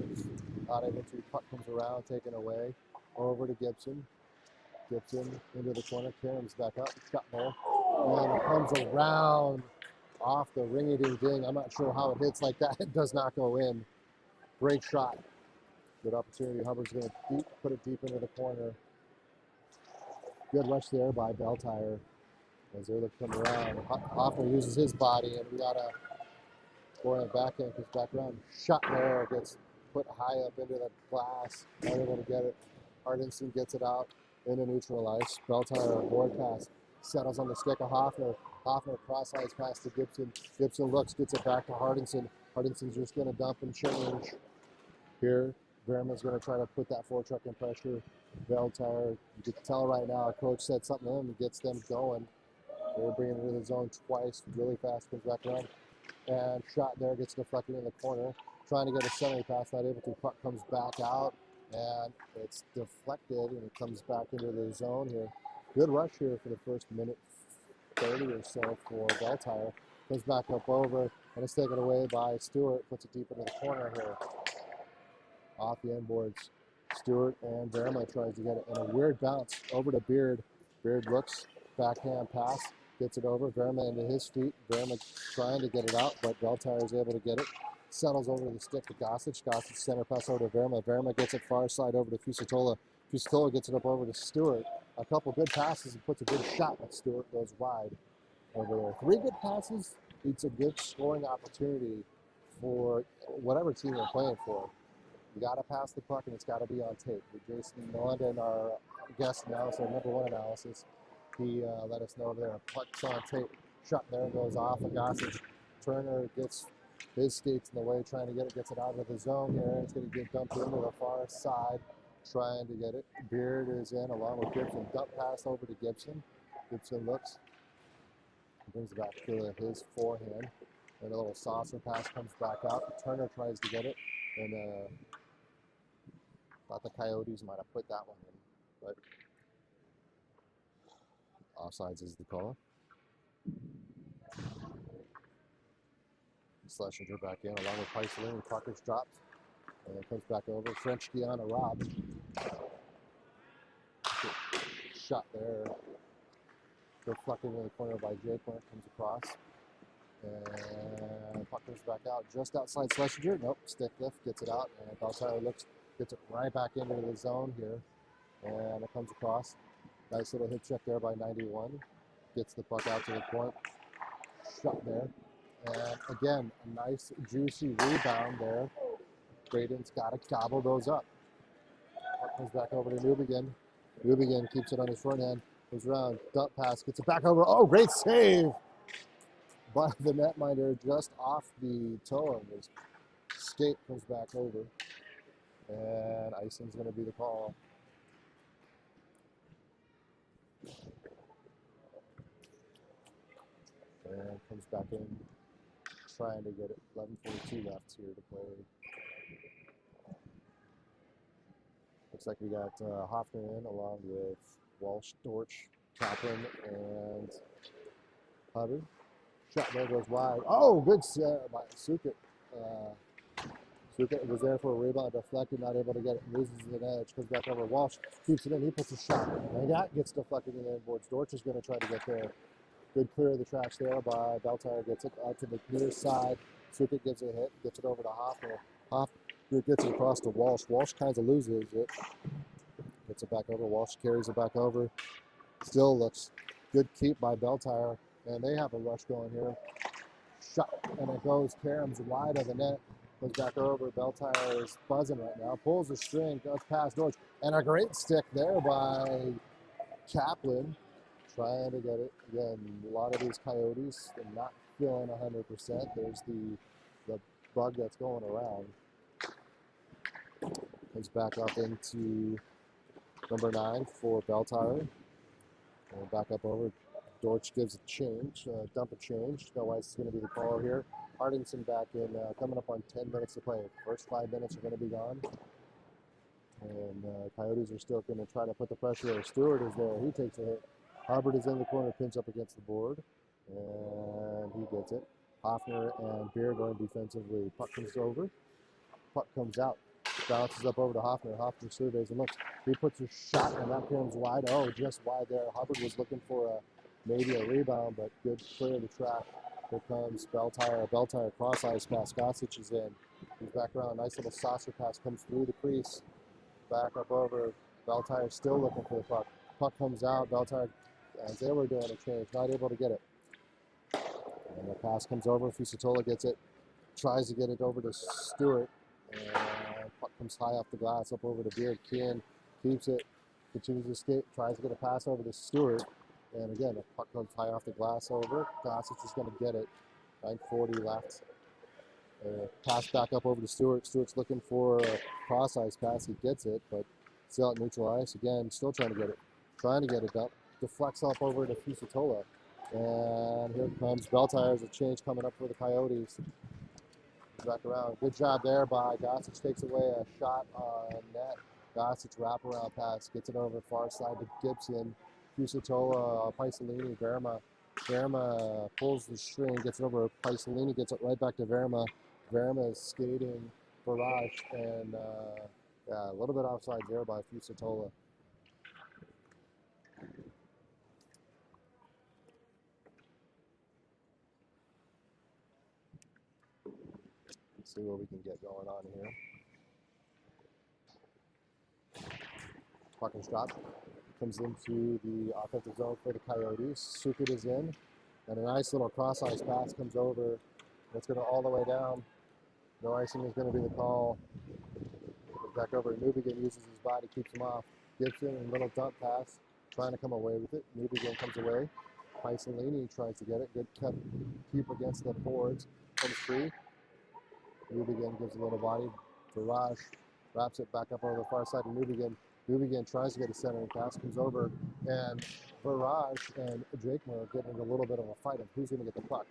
Not able to. Puck comes around, taken away. Over to Gibson. Gibson into the corner. Karen's back up. Shot there. And it comes around off the ring-a-ding-ding. I'm not sure how it hits like that. It does not go in. Great shot. Good opportunity. Hubbard's going to put it deep into the corner. Good rush there by Beltire. As they look to come around, Hoffman uses his body, and we got a going back in, because back around, shot there, gets put high up into the glass, not able to get it. Hardinson gets it out into neutral ice. Beltire, a board pass, settles on the stick of Hoffman. Hoffman cross-eyes pass to Gibson. Gibson looks, gets it back to Hardinson. Hardison's just going to dump and change. Here, Verma's going to try to put that forecheck in pressure. Beltire, you can tell right now, coach said something to him and gets them going. They're bringing it into the zone twice, really fast, comes back around. And shot there, gets deflected in the corner. Trying to get a center pass, not able to. Puck comes back out, and it's deflected, and it comes back into the zone here. Good rush here for the first minute 30 or so for Beltire. Comes back up over, and it's taken away by Stewart. Puts it deep into the corner here. Off the end boards. Stewart and Verma tries to get it, and a weird bounce over to Beard. Beard looks, backhand pass. Gets it over, Verma into his feet. Verma trying to get it out, but Beltire is able to get it. Settles over the stick to Gossage. Gossage center pass over to Verma. Verma gets it far side over to Fusatola. Fusatola gets it up over to Stewart. A couple good passes and puts a good shot, but Stewart goes wide over there. 3 good passes. It's a good scoring opportunity for whatever team you're playing for. You got to pass the puck, and it's got to be on tape. Jason Melinda, our guest analysis, our #1 analysis, he let us know there. Puck's on tape. Shot there, goes off. A Gossage. Turner gets his skates in the way, trying to get it, gets it out of the zone here. It's going to get dumped into the far side, trying to get it. Beard is in along with Gibson. Dump pass over to Gibson. Gibson looks, brings it back to his forehand. And a little saucer pass comes back out. Turner tries to get it, and thought the Coyotes might have put that one in, but offsides is the call. Schlesinger back in along with Peiselin. Pucker's dropped, and it comes back over. French Guiana robbed. Shot there. deflected into the corner by Jake when it comes across. And puck comes back out just outside Schlesinger. Nope, stick lift, gets it out, and Beltire gets it right back into the zone here. And it comes across. Nice little hip check there by 91. Gets the puck out to the point. Shot there. And again, a nice juicy rebound there. Braden's got to gobble those up. Puck comes back over to Newbegin. Newbegin keeps it on his front end. Goes around, dump pass, gets it back over. Oh, great save by the netminder just off the toe of his skate. Comes back over. And icing's going to be the call. And comes back in, trying to get it. 11:42 left here to play. Looks like we got Hoffner in along with Walsh, Dortch, Kaplan, and Hubbard. Shot there goes wide. Oh, good set by Sukit. Sukit was there for a rebound, deflected, not able to get it, loses an edge, comes back over. Walsh keeps it in, he puts a shot. And that gets deflected in the inboards. Dortch is going to try to get there. Good clear of the tracks there by Beltire, gets it out to the near side. Sukit gives it a hit, gets it over to Hoffner. Hoffner gets it across to Walsh. Walsh kind of loses it. Gets it back over. Walsh carries it back over. Still looks good keep by Beltire. And they have a rush going here. Shot, and it goes. Karam's wide of the net. Goes back over. Beltire is buzzing right now. Pulls the string, goes past Dortch. And a great stick there by Kaplan. Trying to get it. Again, a lot of these Coyotes are not feeling 100%. There's the bug that's going around. Comes back up into number 9 for Beltire. And back up over. Dortch gives a change, dump a change. No ice is going to be the call here. Hardingson back in, coming up on 10 minutes to play. First 5 minutes are going to be gone. And Coyotes are still going to try to put the pressure there. Stewart is there. He takes a hit. Hubbard is in the corner, pinch up against the board, and he gets it. Hoffner and Beer going defensively. Puck comes over. Puck comes out. Bounces up over to Hoffner. Hoffner surveys and looks. He puts a shot, and that comes wide. Oh, just wide there. Hubbard was looking for maybe a rebound, but good clear of the track. Here comes Beltire. Beltire cross ice pass. Gossage is in. He's back around. Nice little saucer pass comes through the crease. Back up over. Beltire still looking for the puck. Puck comes out. Beltire, as they were doing a change, not able to get it. And the pass comes over. Fusatola gets it. Tries to get it over to Stewart. And puck comes high off the glass up over to Beard. Kean keeps it. Continues to escape. Tries to get a pass over to Stewart. And again, the puck comes high off the glass over. Gossage is going to get it. 9:40 left. Pass back up over to Stewart. Stewart's looking for a cross ice pass. He gets it, but still at neutral ice. Again, still trying to get it. Trying to get it up. Deflects off over to Fusatola. And here comes Beltire. There's a change coming up for the Coyotes. Back around. Good job there by Gossage. Takes away a shot on net. Gossage wraparound pass. Gets it over far side to Gibson. Fusatola, Paisalini, Verma pulls the string, gets it over. Paisalini gets it right back to Verma. Verma is skating barrage, and yeah, a little bit offside there by Fusatola. Let's see what we can get going on here. Puck is dropped. Comes into the offensive zone for the Coyotes. Sukit is in, and a nice little cross ice pass comes over. It's going to all the way down. No icing is going to be the call. Goes back over. Newbegin uses his body, keeps him off. Gibson, a little dump pass, trying to come away with it. Newbegin comes away. Paisalini tries to get it. Good keep against the boards. Comes free. Newbegin gives a little body. Barrage wraps it back up over the far side of Newbegin. Newbegin tries to get a centering pass, comes over, and Barrage and Drakemore are getting a little bit of a fight of who's going to get the puck.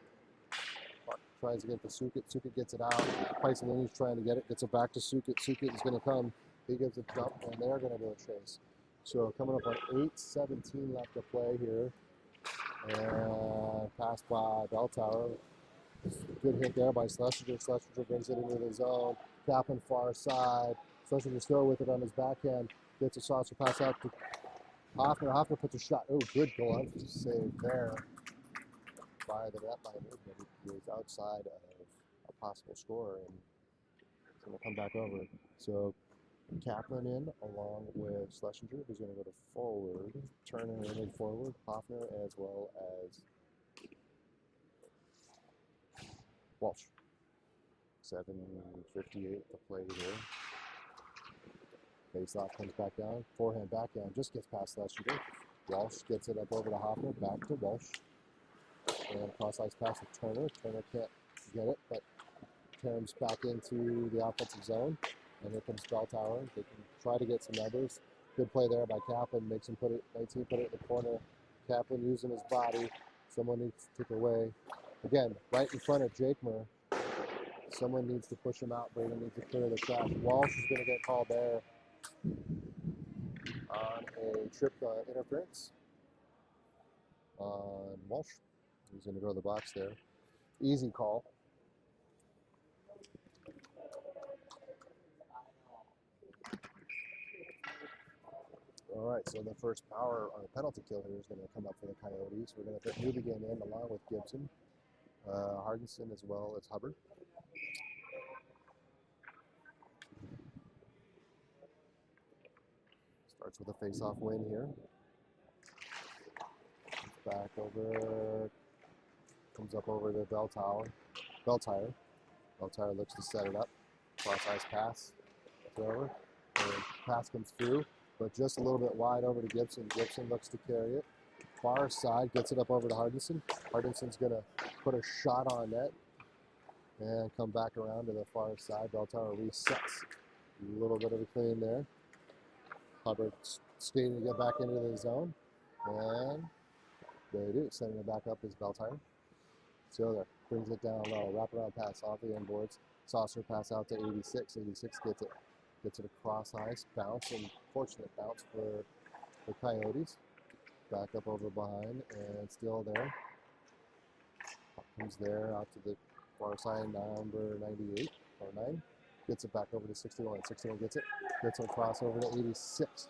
Puck tries to get to Sukit. Sukit gets it out. Paisalini's trying to get it. Gets it back to Sukit. Sukit is going to come. He gives a dump, and they're going to do a chase. So coming up on 8:17 left to play here. And pass by Beltire. Good hit there by Schlesinger. Schlesinger brings it into the zone. Kaplan far side. Schlesinger still with it on his backhand. Gets a saucer pass out to Hoffner puts a shot. Oh, good glove save there by the netminder, but he was outside of a possible score, and it's going to come back over. So Kaplan in along with Schlesinger, who's going to go to forward. Turner in forward. Hoffner as well as Walsh. 7:58 to play here. Faceoff comes back down. Forehand backhand just gets past Schlesinger. Walsh gets it up over to Hoffner. Back to Walsh. And cross ice pass to Turner. Turner can't get it, but turns back into the offensive zone. And here comes Belltower. They can try to get some numbers. Good play there by Kaplan. Makes him put it in the corner. Kaplan using his body. Someone needs to take away. Again, right in front of Jakemer. Someone needs to push him out. Braden needs to clear the track. Walsh is going to get called there on a trip interference on Walsh. He's going to go to the box there. Easy call. All right, so the first power on the penalty kill here is going to come up for the Coyotes. We're going to put Newbegin in along with Gibson, Hardinson as well as Hubbard. Starts with a face-off win here. Back over, comes up over to Belltire. Belltire looks to set it up. Cross ice pass. It's over. And pass comes through, but just a little bit wide over to Gibson. Gibson looks to carry it. Far side, gets it up over to Hardinson. Hardinson's going to put a shot on net and come back around to the far side. Belltower resets. A little bit of a clean there. Hubbard skating to get back into the zone. And they do. Setting it back up is Belltower. So there. Brings it down low. Wraparound pass off the end boards. Saucer pass out to 86. 86 gets it. Gets it across ice. Bounce. And fortunate bounce for the Coyotes. Back up over behind. And still there. Comes there out to the far side. Number 98. Or 9. Gets it back over to 61. 61 gets it. Gets a cross over to 86.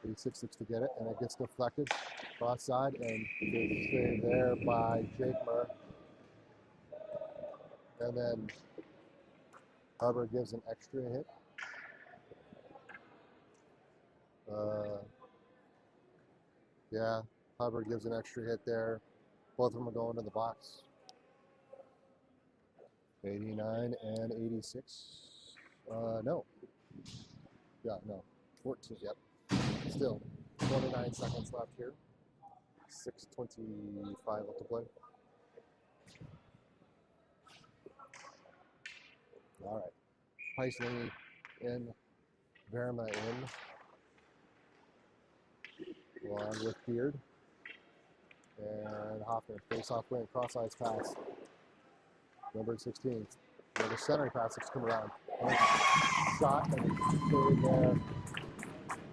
86 looks to get it. And it gets deflected. Cross side. And good save there by Jakemer. And then Hubbard gives an extra hit. Yeah, Hubbard gives an extra hit there. Both of them are going to the box. 89 and 86. No. Yeah, no. 14, yep. Still, 29 seconds left here. 6:25 left to play. All right. Paisley in. Verma in. Along with Beard. And Hoffner. Face-off win. Cross-ice pass. Number 16. The center pass has come around. Shot and stayed there.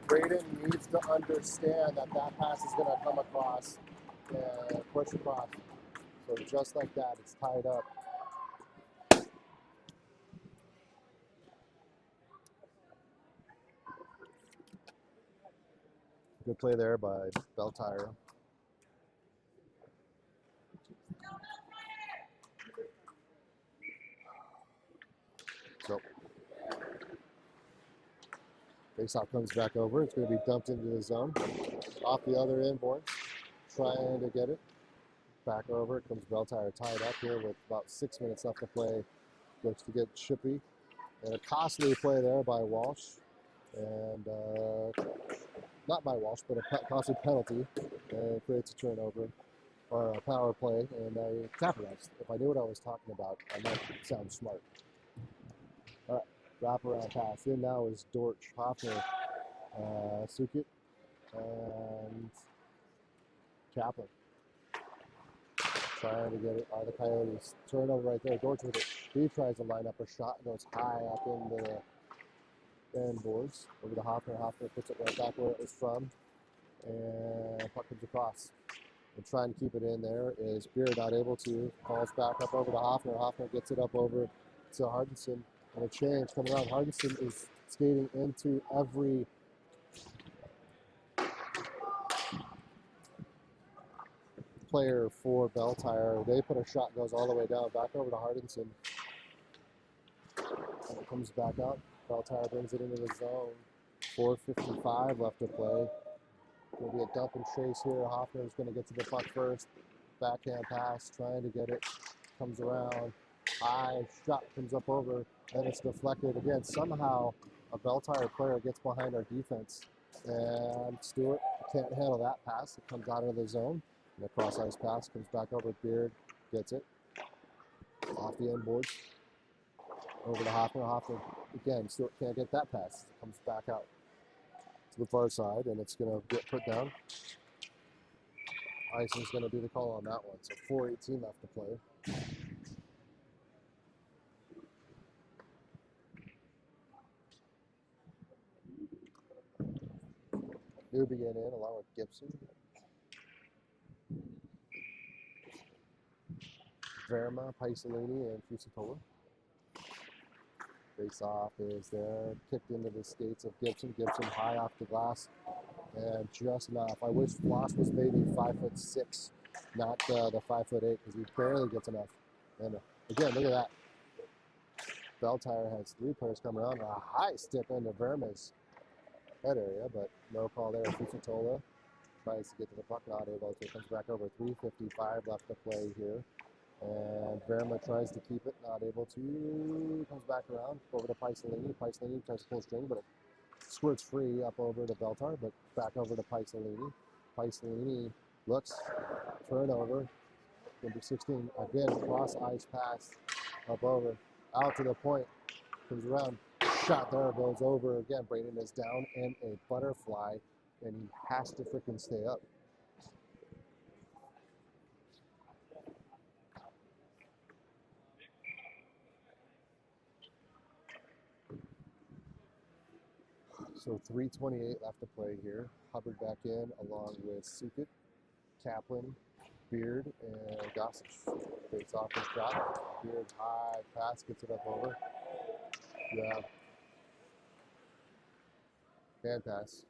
Braden needs to understand that that pass is going to come across and push across. So just like that, it's tied up. Good play there by Belltire. So faceoff comes back over. It's going to be dumped into the zone. Off the other end board. Trying to get it. Back over. It comes Belltire tied up here with about 6 minutes left to play. Looks to get chippy. And a costly play there by Walsh. And not by Walsh, but a costly penalty. And creates a turnover. Or a power play. And I capitalized. If I knew what I was talking about, I might sound smart. All right. Wraparound pass. In now is Dortch, Hoffner, Sukit, and Kaplan. Trying to get it by the Coyotes. Turnover right there. Dortch with it. He tries to line up a shot. Goes high up into the end boards. Over to Hoffner. Hoffner puts it right back where it was from. And puck comes across. And trying to keep it in there is Beard not able to. Calls back up over to Hoffner. Hoffner gets it up over to Hardinson. And a change coming around. Hardinson is skating into every player for Bell Tire. They put a shot, goes all the way down, back over to Hardinson. And it comes back out. Bell Tire brings it into the zone. 4:55 left to play. Going to be a dump and chase here. Hoffner's going to get to the puck first. Backhand pass, trying to get it. Comes around. High shot comes up over, and it's deflected again. Somehow a Bell Tire player gets behind our defense, and Stewart can't handle that pass. It comes out of the zone, and the cross ice pass comes back over. Beard gets it off the end boards over to Hoffner. Hoffner again. Stewart can't get that pass. It comes back out to the far side, and it's going to get put down. Icing's going to be the call on that one. So 4:18 left to play. Nubian in along with Gibson. Verma, Paisalini, and Fusitola. Face off is there. Kicked into the skates of Gibson. Gibson high off the glass. And just enough. I wish Floss was maybe 5'6", not the 5'8", because he barely gets enough. And again, look at that. Bell Tire has 3 players coming around. A high stick into Verma's head area, but no call there. Fusitola tries to get to the puck, not able to. Comes back over. 3:55 left to play here. And Verma tries to keep it, not able to. Comes back around over to Paisalini. Paisalini tries to pull string, but it squirts free up over to Bell Tire, but back over to Paisalini. Paisalini looks, turnover. Number 16, again, cross ice pass up over, out to the point. Comes around, shot there, goes over again. Braden is down in a butterfly, and he has to freaking stay up. So 3:28 left to play here. Hubbard back in along with Sukit, Kaplan, Beard, and Gossage. Face off his shot. Beard high pass, gets it up over. Yeah. Hand pass.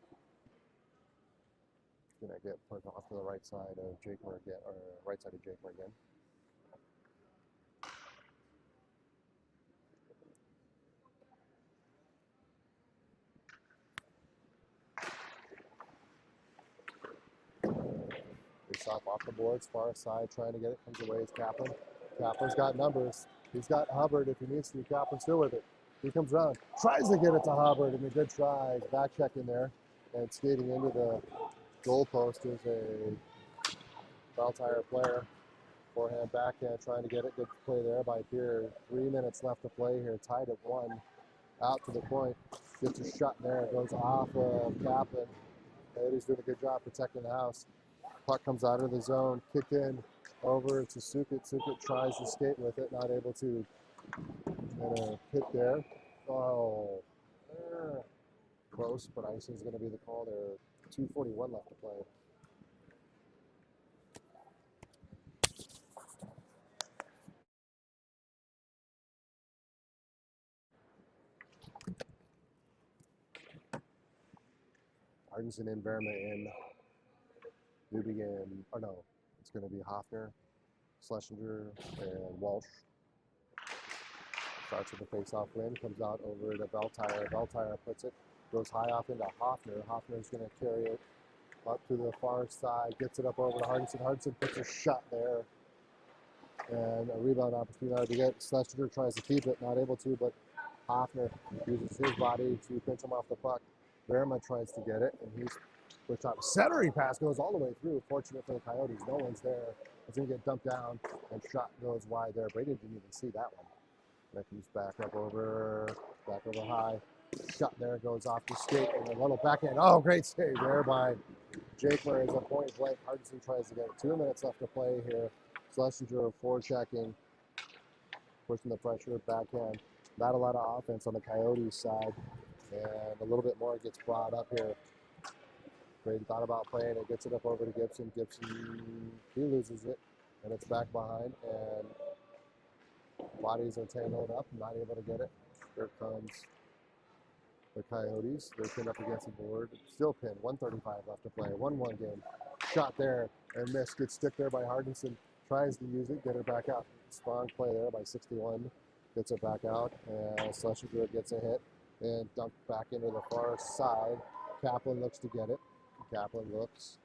Gonna get put off to the right side of Jakemer again, or right side of Jakemer again. Face off the boards, far side, trying to get it. Comes away as Kaplan. Kaplan's got numbers. He's got Hubbard if he needs to. Kaplan's still with it. He comes around, tries to get it to Hubbard, and a good try. Back checking there, and skating into the goal post is a Bell Tire player. Forehand, backhand, trying to get it. Good play there by Beard. 3 minutes left to play here. Tied at 1. Out to the point. Gets a shot there. Goes off of Kaplan. Coyotes doing a good job protecting the house. Puck comes out of the zone. Kicked in over to Sukit. Sukit tries to skate with it. Not able to. And a hit there. Oh, close, but icing's going to be the call there. 2:41 left to play. Ardenson in, Verma in, Nubian, or no, it's going to be Hoffner, Schlesinger, and Walsh. Starts with the face-off win, comes out over to Bell Tire. Bell Tire puts it, goes high off into Hoffner. Hoffner's going to carry it up to the far side, gets it up over to Hardinson. Hardinson puts a shot there, and a rebound opportunity to get. Schlesinger tries to keep it, not able to, but Hoffner uses his body to pinch him off the puck. Verma tries to get it, and he's pushed out. Centering pass goes all the way through. Fortunate for the Coyotes, no one's there. It's going to get dumped down, and shot goes wide there. Brady didn't even see that one. That comes back over high. Shot there, goes off the skate, and a little backhand. Oh, great save there by Jakemer as a point blank. Hardison tries to get it. 2 minutes left to play here. Schlesinger forechecking, pushing the pressure, backhand. Not a lot of offense on the Coyotes side. And a little bit more gets brought up here. Braden thought about playing it, gets it up over to Gibson. Gibson, he loses it, and it's back behind, and bodies are tangled up, not able to get it. Here comes the Coyotes. They're pinned up against the board. Still pinned, 1:35 left to play, 1-1 game. shot there and missed. Good stick there by Hardinson. Tries to use it, get her back out. Strong play there by 61. Gets it back out, and Schlesinger gets a hit and dumped back into the far side. Kaplan looks to get it. Kaplan looks.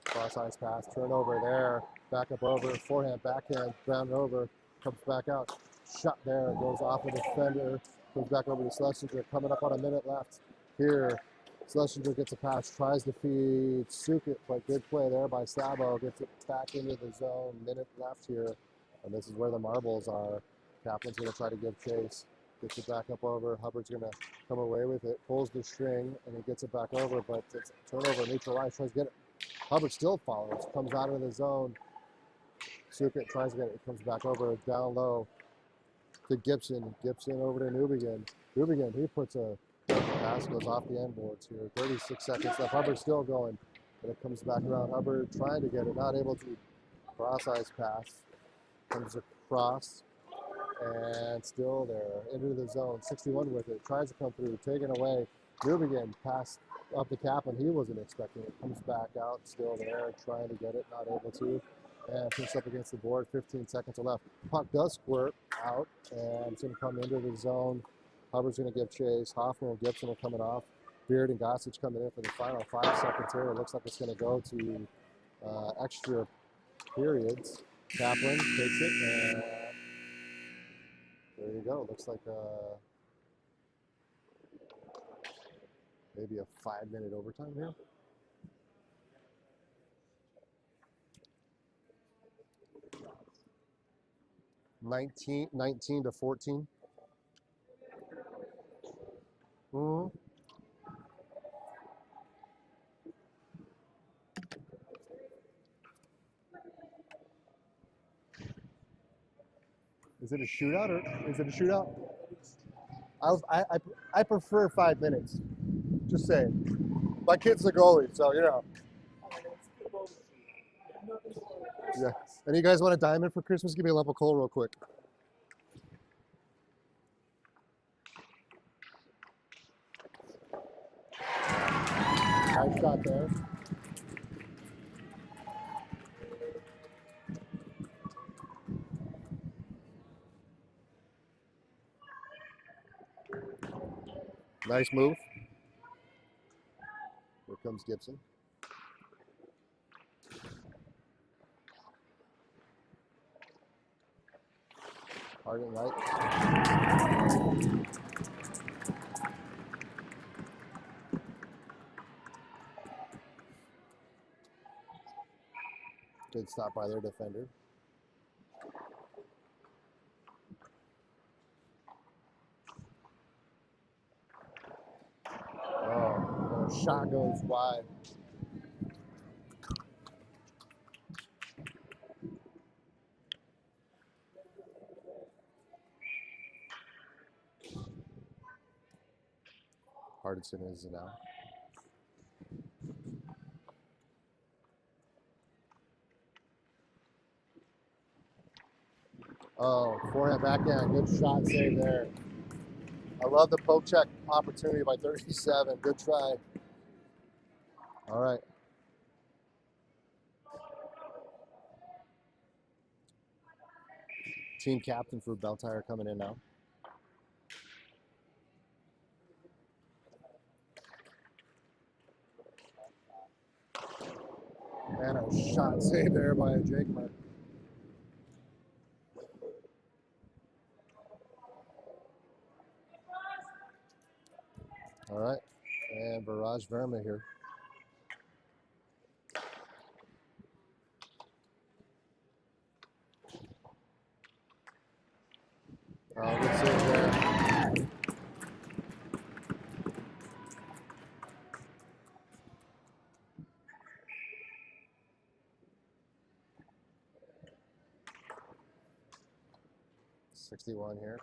Cross ice pass, turnover there. Back up over, forehand, backhand, ground over, comes back out. Shot there, goes off a defender, comes back over to Schlesinger, coming up on a minute left. Here, Schlesinger gets a pass, tries to feed Sukit, but good play there by Sabo, gets it back into the zone, minute left here. And this is where the marbles are. Kaplan's going to try to give chase. Gets it back up over. Hubbard's going to come away with it. Pulls the string, and he gets it back over, but it's a turnover. Neutralized. Tries to get it. Hubbard still follows. Comes out of the zone. Sukit tries to get it. It comes back over down low to Gibson. Gibson over to Newbegin. Newbegin, he puts a pass, goes off the end boards here. 36 seconds left. Hubbard's still going. And it comes back around. Hubbard trying to get it. Not able to. Cross ice pass. Comes across. And still there, into the zone, 61 with it, tries to come through, taken away. Newbegin passed up the Kaplan, he wasn't expecting it, comes back out, still there, trying to get it, not able to, and picks up against the board, 15 seconds left. Puck does squirt out, and it's going to come into the zone. Hubbard's going to give chase, Hoffman and Gibson are coming off, Beard and Gossage coming in for the final 5 seconds here. It looks like it's going to go to extra periods. Kaplan takes it, and there you go. Looks like maybe a 5-minute overtime here. Nineteen to 14. Is it a shootout or is it a shootout? I prefer 5 minutes. Just saying. My kid's the goalie, so you know. Yeah. Any of you guys want a diamond for Christmas? Give me a lump of coal real quick. Nice shot there. Nice move. Here comes Gibson. Hard and right. Good stop by their defender. Oh, shot goes wide. Hardison is now. Oh, forehand, backhand, good shot save there. I love the poke check opportunity by 37. Good try. All right. Team captain for Beltire coming in now. And a shot save there by Jake Mark. All right, and Barrage Verma here. Oh, good save there. .61 here.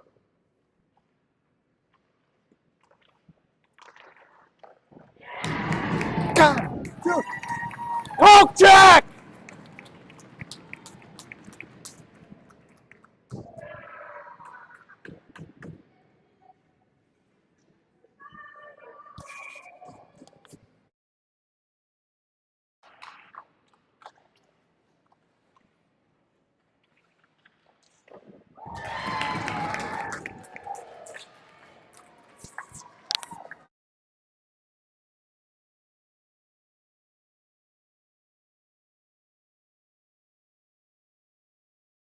God, dude. Poke check!